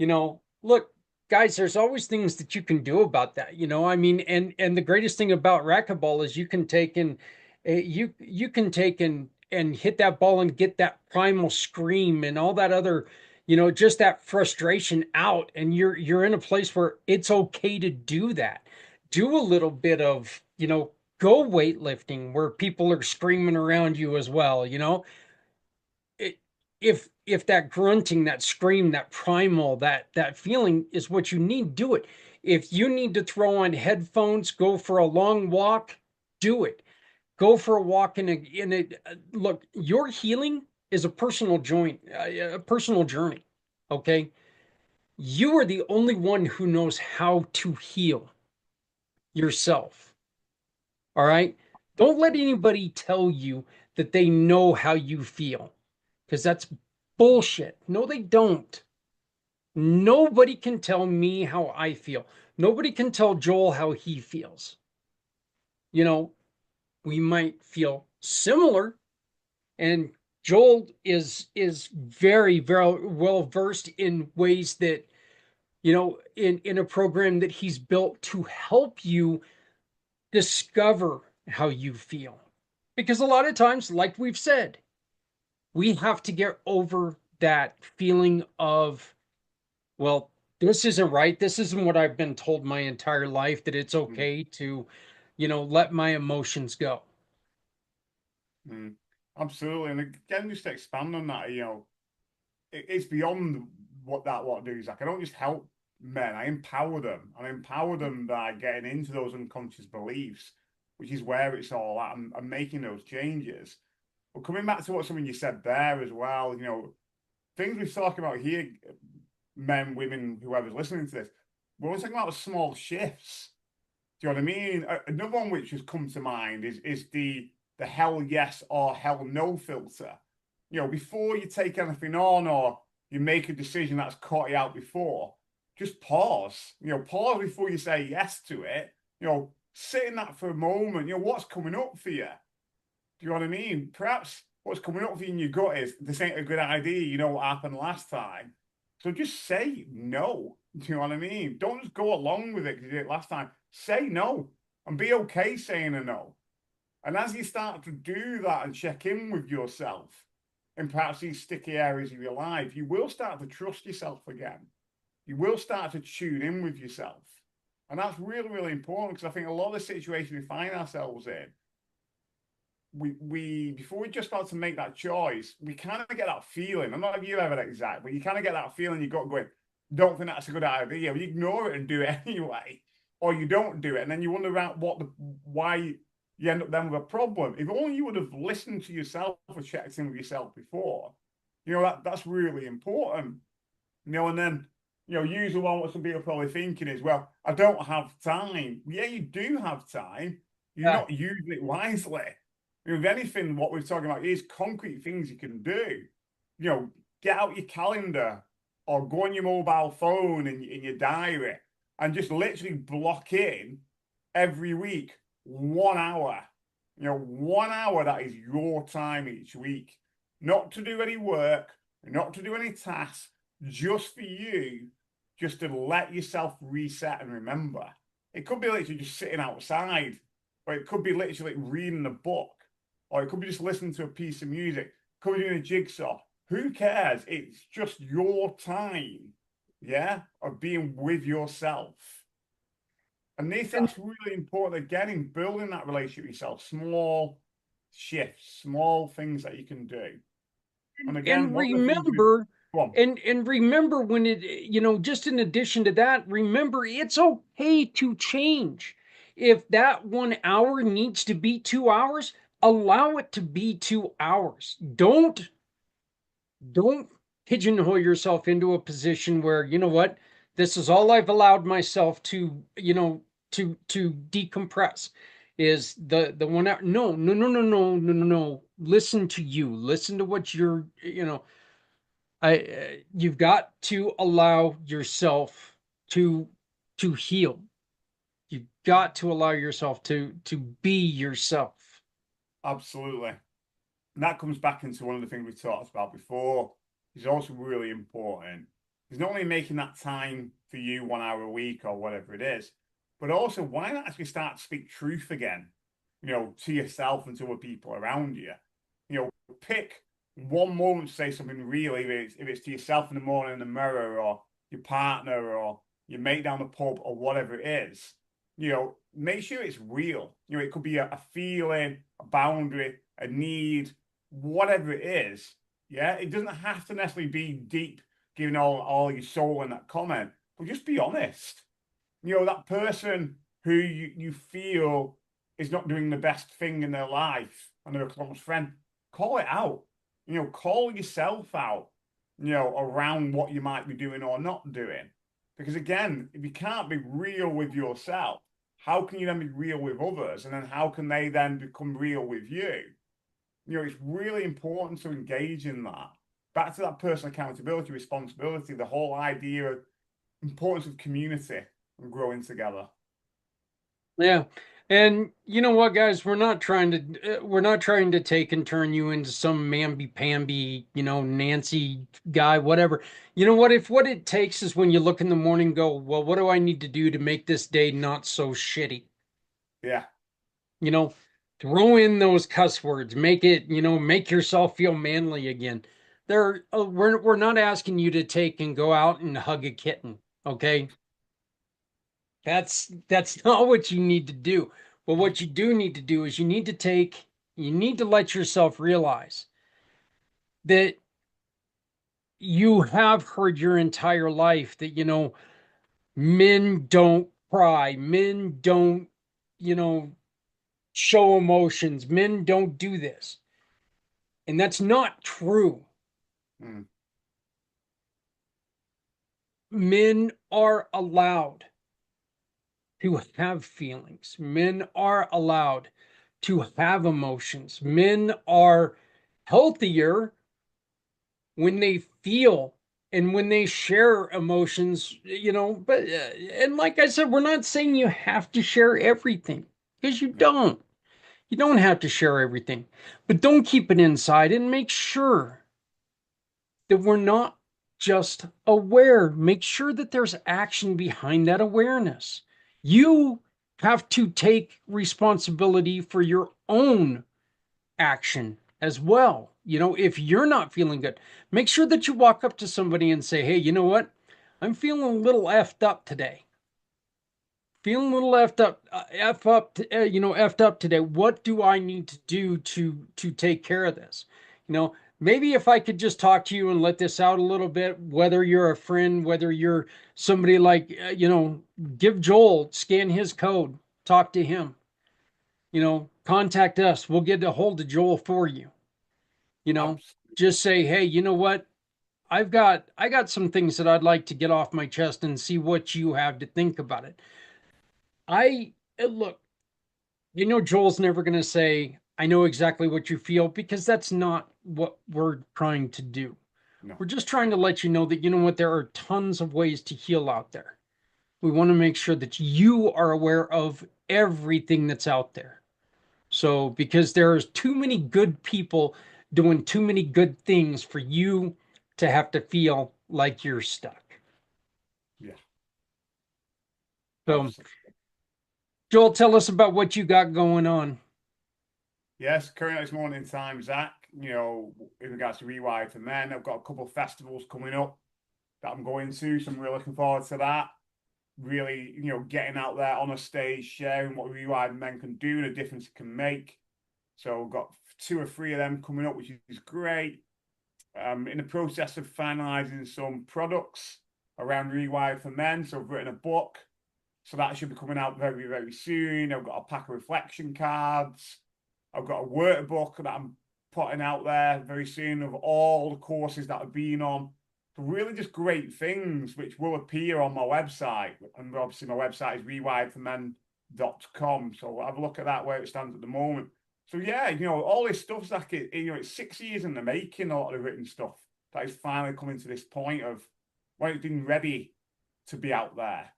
look, guys, there's always things that you can do about that. I mean, and the greatest thing about racquetball is you can take and you can take and hit that ball and get that primal scream and all that other, just that frustration out, and you're in a place where it's okay to do that. Do a little bit of, go weightlifting where people are screaming around you as well. It, if that grunting, that scream, that primal, that feeling is what you need, do it. If you need to throw on headphones, go for a long walk, do it. Go for a walk in a look, your healing is a a personal journey. Okay. You are the only one who knows how to heal yourself. All right. Don't let anybody tell you that they know how you feel, because that's bullshit. No, they don't. Nobody can tell me how I feel. Nobody can tell Joel how he feels. You know, we might feel similar, and Joel is very, very well versed in ways that, in a program that he's built to help you discover how you feel. Because a lot of times, like we've said, we have to get over that feeling of, well, this isn't right. This isn't what I've been told my entire life, that it's Mm, okay to, let my emotions go. mm. Absolutely. And again, just to expand on that, it's beyond what do is like. I don't just help men, I empower them. I empower them by getting into those unconscious beliefs, which is where it's all at, and making those changes. But coming back to what something you said there as well, things we're talking about here, men, women, whoever's listening to this, we're always talking about the small shifts. Do you know what I mean? Another one which has come to mind is the hell yes or hell no filter. Before you take anything on or you make a decision that's caught you out before, just pause. Pause before you say yes to it. Sit in that for a moment. What's coming up for you? Do you know what I mean? Perhaps what's coming up for you in your gut is this ain't a good idea. You know what happened last time. So just say no. Do you know what I mean? Don't just go along with it because you did it last time. Say no and be okay saying a no. And as you start to do that and check in with yourself in perhaps these sticky areas of your life, you will start to trust yourself again. You will start to tune in with yourself. And that's really, really important because I think a lot of the situations we find ourselves in, we before we just start to make that choice, we kind of get that feeling. I'm not if you ever that exact, but you kind of get that feeling you got going, don't think that's a good idea. You ignore it and do it anyway, or you don't do it, and then you wonder about why you end up then with a problem. If only you would have listened to yourself or checked in with yourself before, that's really important. And then usually what some people are probably thinking is, well, I don't have time. Yeah, you do have time. You're Yeah. not using it wisely. If anything, what we're talking about is concrete things you can do. Get out your calendar or go on your mobile phone in your diary and just literally block in every week 1 hour. 1 hour that is your time each week. Not to do any work, not to do any tasks, just for you, just to let yourself reset and remember. It could be literally just sitting outside, or it could be literally reading a book, or it could be just listening to a piece of music, it could be doing a jigsaw. Who cares? It's just your time, yeah, of being with yourself. And And that's really important again in building that relationship with yourself. Small shifts, small things that you can do. And again, and one of the things we remember go on. and remember when it just in addition to that, remember it's okay to change. If that 1 hour needs to be 2 hours, allow it to be 2 hours. Don't pigeonhole yourself into a position where, you know what, this is all I've allowed myself to, to decompress is the 1 hour. No, no, no, no, no, no, no, no. Listen to you. Listen to what you're, you've got to allow yourself to heal. You've got to allow yourself to be yourself. Absolutely. And that comes back into one of the things we talked about before, is also really important. It's not only making that time for you 1 hour a week or whatever it is, but also why not actually start to speak truth again, to yourself and to other people around you. Pick one moment to say something real, if it's to yourself in the morning in the mirror or your partner or your mate down the pub or whatever it is. Make sure it's real. It could be a feeling, a boundary, a need, whatever it is. Yeah, it doesn't have to necessarily be deep, giving all your soul in that comment, but just be honest. That person who you feel is not doing the best thing in their life and they're a close friend, call it out. Call yourself out, around what you might be doing or not doing. Because again, if you can't be real with yourself, how can you then be real with others? And then how can they then become real with you? It's really important to engage in that. Back to that personal accountability, responsibility, the whole idea of importance of community and growing together. Yeah. And you know what, guys, we're not trying to take and turn you into some mamby-pamby, Nancy guy, whatever. You know what? If what it takes is when you look in the morning and go, well, what do I need to do to make this day not so shitty? Yeah, You know, throw in those cuss words, make it, make yourself feel manly again. We're not asking you to take and go out and hug a kitten, okay? That's not what you need to do. But what you do need to do is you need to let yourself realize that you have heard your entire life that, men don't cry, men don't, you know, show emotions, men don't do this. And that's not true. Mm. Men are allowed to have feelings. Men are allowed to have emotions. Men are healthier when they feel and when they share emotions, but and like I said, we're not saying you have to share everything, because you No. don't. You don't have to share everything, but don't keep it inside, and make sure that we're not just aware. Make sure that there's action behind that awareness. You have to take responsibility for your own action as well. If you're not feeling good, make sure that you walk up to somebody and say, hey, you know what? I'm feeling a little effed up today. Feeling a little effed up, effed up today. What do I need to do to take care of this? Maybe if I could just talk to you and let this out a little bit, whether you're a friend, whether you're somebody like, give Joel, scan his code, talk to him, contact us. We'll get a hold of Joel for you. you know Absolutely. just say, hey, you know what, I got some things that I'd like to get off my chest and see what you have to think about it. I Look, Joel's never going to say I know exactly what you feel, because that's not what we're trying to do. No. We're just trying to let you know that, what, there are tons of ways to heal out there. We want to make sure that you are aware of everything that's out there. So, because there's too many good people doing too many good things for you to have to feel like you're stuck. Yeah. So, Absolutely. Joel, tell us about what you got going on. Yes, currently it's morning in time, Zach. In regards to Rewire for Men, I've got a couple of festivals coming up that I'm going to, so I'm really looking forward to that. Really, getting out there on a stage, sharing what Rewired Men can do and the difference it can make. So I've got 2 or 3 of them coming up, which is great. In the process of finalizing some products around Rewired for Men. So I've written a book. So that should be coming out very, very soon. I've got a pack of reflection cards. I've got a workbook that I'm putting out there very soon of all the courses that I've been on. So really just great things which will appear on my website. And obviously my website is rewiredformen.com. So have a look at that where it stands at the moment. So yeah, all this stuff's like it's 6 years in the making, a lot of the written stuff that is finally coming to this point of when it's been ready to be out there.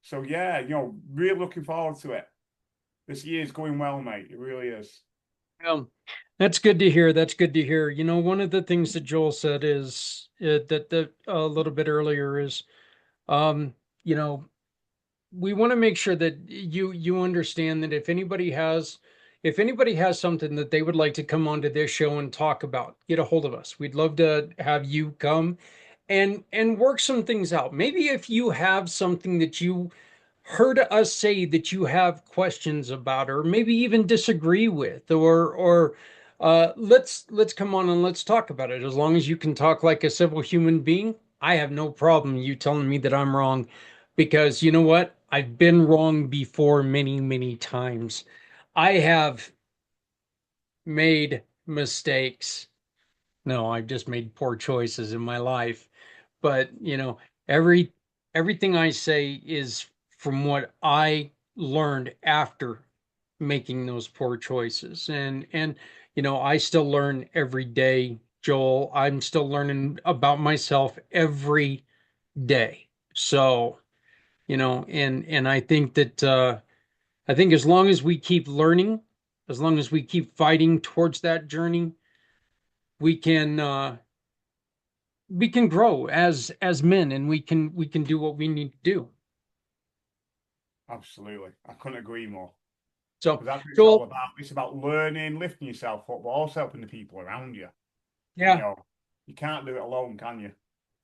So yeah, really looking forward to it. This year's going well, mate. It really is. Um, that's good to hear. That's good to hear. One of the things that Joel said is that a little bit earlier is, um, you know, we want to make sure that you understand that if anybody has something that they would like to come onto this show and talk about, get a hold of us. We'd love to have you come and work some things out. Maybe if you have something that you heard us say that you have questions about, or maybe even disagree with, or let's come on and let's talk about it. As long as you can talk like a civil human being, I have no problem you telling me that I'm wrong, because you know what? I've been wrong before many, many times. I have made mistakes. No, I've just made poor choices in my life. But, every everything I say is from what I learned after making those poor choices. And I still learn every day, Joel. I'm still learning about myself every day. So, and I think as long as we keep learning, as long as we keep fighting towards that journey, we can grow as men, and we can do what we need to do. Absolutely. I couldn't agree more. So, Because that's what it's all Joel, about. It's about learning, lifting yourself up, but also helping the people around you. You yeah, know, you can't do it alone, can you?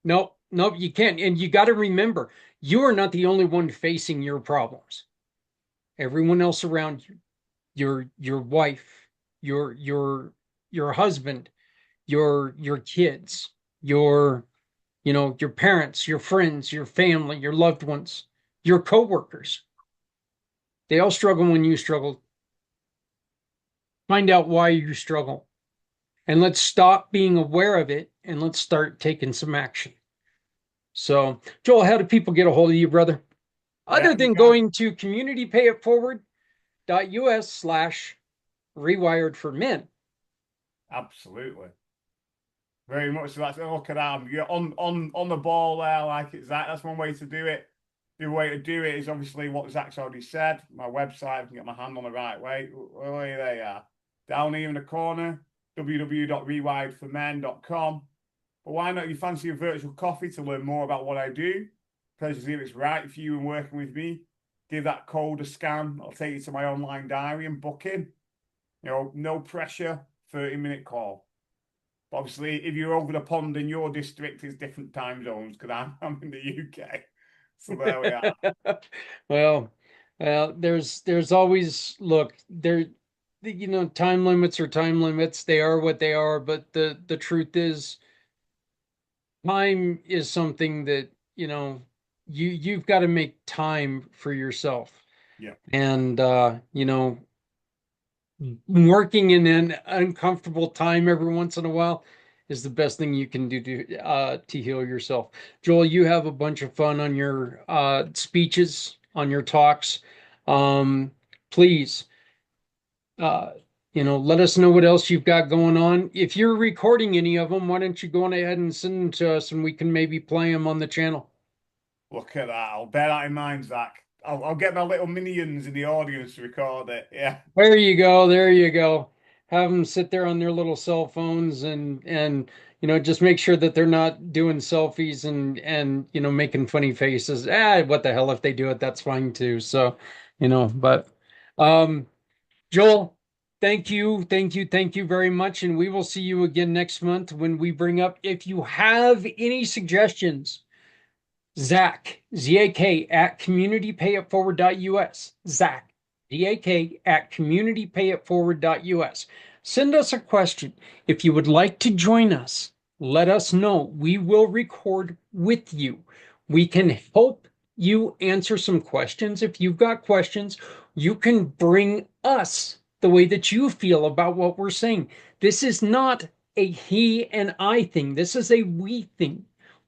nope, nope, you can't. And you got to remember, you are not the only one facing your problems. Everyone else around you, your wife, your husband, your kids, your parents, your friends, your family, your loved ones, your coworkers. They all struggle when you struggle. Find out why you struggle. and let's stop being aware of it and let's start taking some action. So, Joel, how do people get a hold of you, brother? Yeah, Other you than can. going to communitypayitforward.us/rewired for men. Absolutely. Very much so. That's look at that. You're on the ball there, like it's that. That's one way to do it. The way to do it is obviously what Zak's already said. My website, I can get my hand on the right way. Oh, there they are. Down here in the corner, www.rewiredformen.com. But why not? You fancy a virtual coffee to learn more about what I do? Pleasure to see if it's right for you and working with me. Give that code a scan. I'll take you to my online diary and book in. You know, no pressure, 30-minute call. But obviously, if you're over the pond in your district, it's different time zones because I'm in the UK. So there we are. Well, there's always look there. Time limits are time limits. They are what they are. But the truth is, time is something that you've got to make time for yourself. Yeah. And working in an uncomfortable time every once in a while is the best thing you can do to heal yourself. Joel, you have a bunch of fun on your speeches, on your talks. Please, uh, let us know what else you've got going on. If you're recording any of them, why don't you go on ahead and send them to us, and we can maybe play them on the channel. Look at that. I'll bear that in mind, Zak. I'll get my little minions in the audience to record it. Yeah. There you go. There you go. Have them sit there on their little cell phones and just make sure that they're not doing selfies and making funny faces. What the hell if they do it, that's fine too. So, but um Joel, thank you very much, and we will see you again next month when we bring up, if you have any suggestions, Zak, Z-A-K, at communitypayitforward.us. Zak, Z-A-K, at communitypayitforward.us. Send us a question. If you would like to join us, let us know. We will record with you. We can help you answer some questions. If you've got questions, you can bring us the way that you feel about what we're saying. This is not a he and I thing. This is a we thing.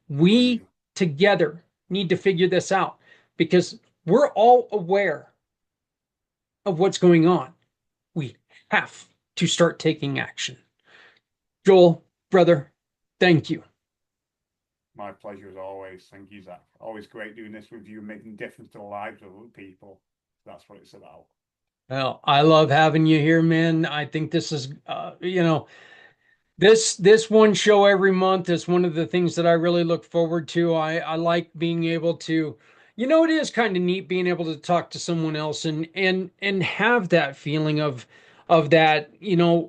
There you We go. together need to figure this out because we're all aware of what's going on. We have to start taking action. Joel, brother, thank you. My pleasure as always. Thank you, Zak. Always great doing this with you and making a difference to the lives of other people. That's what it's about. Well, I love having you here, man. I think this is, this one show every month is one of the things that I really look forward to. I like being able to, it is kind of neat being able to talk to someone else and have that feeling of that,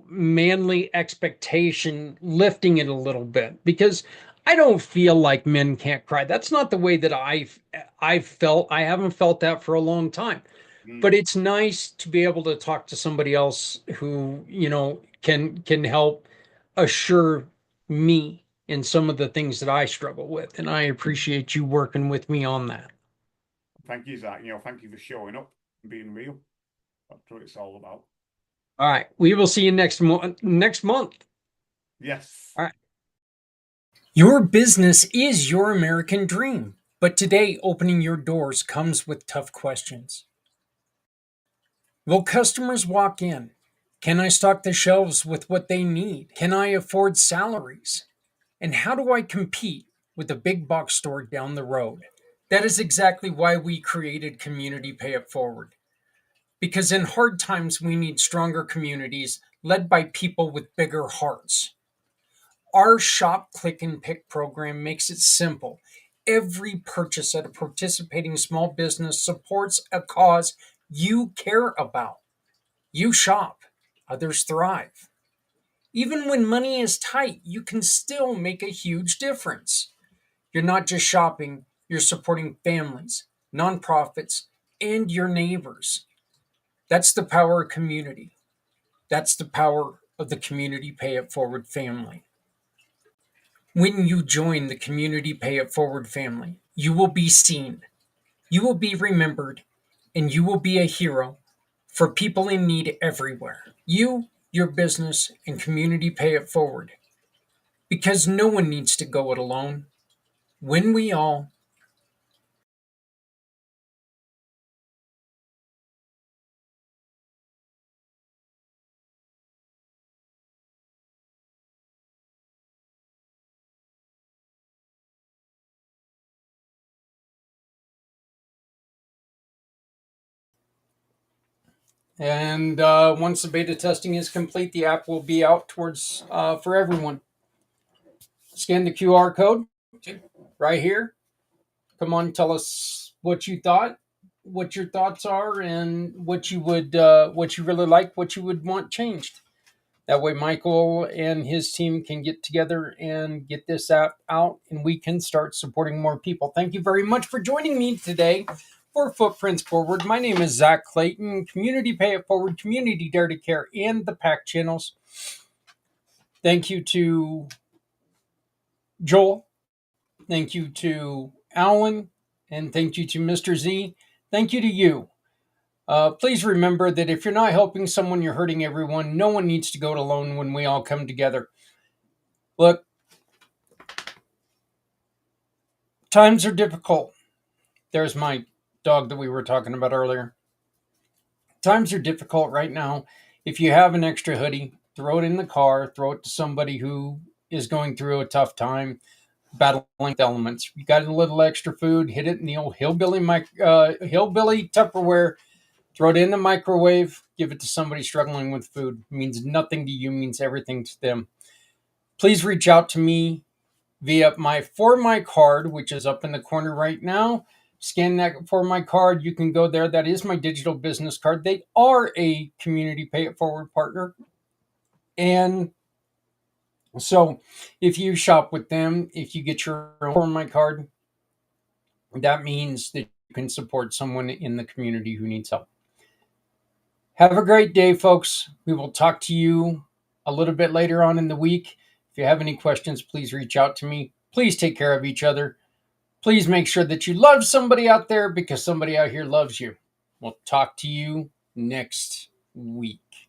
manly expectation, lifting it a little bit, because I don't feel like men can't cry. That's not the way that I've felt. I haven't felt that for a long time. But it's nice to be able to talk to somebody else who, can help assure me in some of the things that I struggle with. And I appreciate you working with me on that. Thank you, Zak. Thank you for showing up and being real. That's what it's all about. All right. We will see you next month. Yes. All right. Your business is your American dream. But today, opening your doors comes with tough questions. Will customers walk in? Can I stock the shelves with what they need? Can I afford salaries? And how do I compete with a big box store down the road? That is exactly why we created Community Pay It Forward. Because in hard times, we need stronger communities led by people with bigger hearts. Our Shop, Click, and Pick program makes it simple. Every purchase at a participating small business supports a cause you care about. You shop, others thrive. Even when money is tight, you can still make a huge difference. You're not just shopping, you're supporting families, nonprofits, and your neighbors. That's the power of community. That's the power of the Community Pay It Forward family. When you join the Community Pay It Forward family, you will be seen, you will be remembered, and you will be a hero for people in need everywhere. You your business, and community pay it forward. Because no one needs to go it alone. When we all and once the beta testing is complete, the app will be out towards for everyone. Scan the QR code right here. Come on, tell us what you thought, what your thoughts are, and what you really like, what you would want changed. That way, Michael and his team can get together and get this app out, and we can start supporting more people. Thank you very much for joining me today for Footprints Forward. My name is Zak Clayton, Community Pay It Forward, Community Dare to Care, and the PAC channels. Thank you to Joel. Thank you to Alan. And thank you to Mr. Z. Thank you to you. Please remember that if you're not helping someone, you're hurting everyone. No one needs to go it alone when we all come together. Look, times are difficult. There's my dog that we were talking about earlier. Times are difficult right now. If you have an extra hoodie, throw it in the car, throw it to somebody who is going through a tough time, battling with elements. You got a little extra food, hit it in the old hillbilly Tupperware, throw it in the microwave, give it to somebody struggling with food. It means nothing to you, means everything to them. Please reach out to me via my For My card, which is up in the corner right now. Scan that For My card. You can go there. That is my digital business card. They are a community pay it forward partner. And so if you shop with them, if you get your own For My card, that means that you can support someone in the community who needs help. Have a great day, folks. We will talk to you a little bit later on in the week. If you have any questions, please reach out to me. Please take care of each other. Please make sure that you love somebody out there because somebody out here loves you. We'll talk to you next week.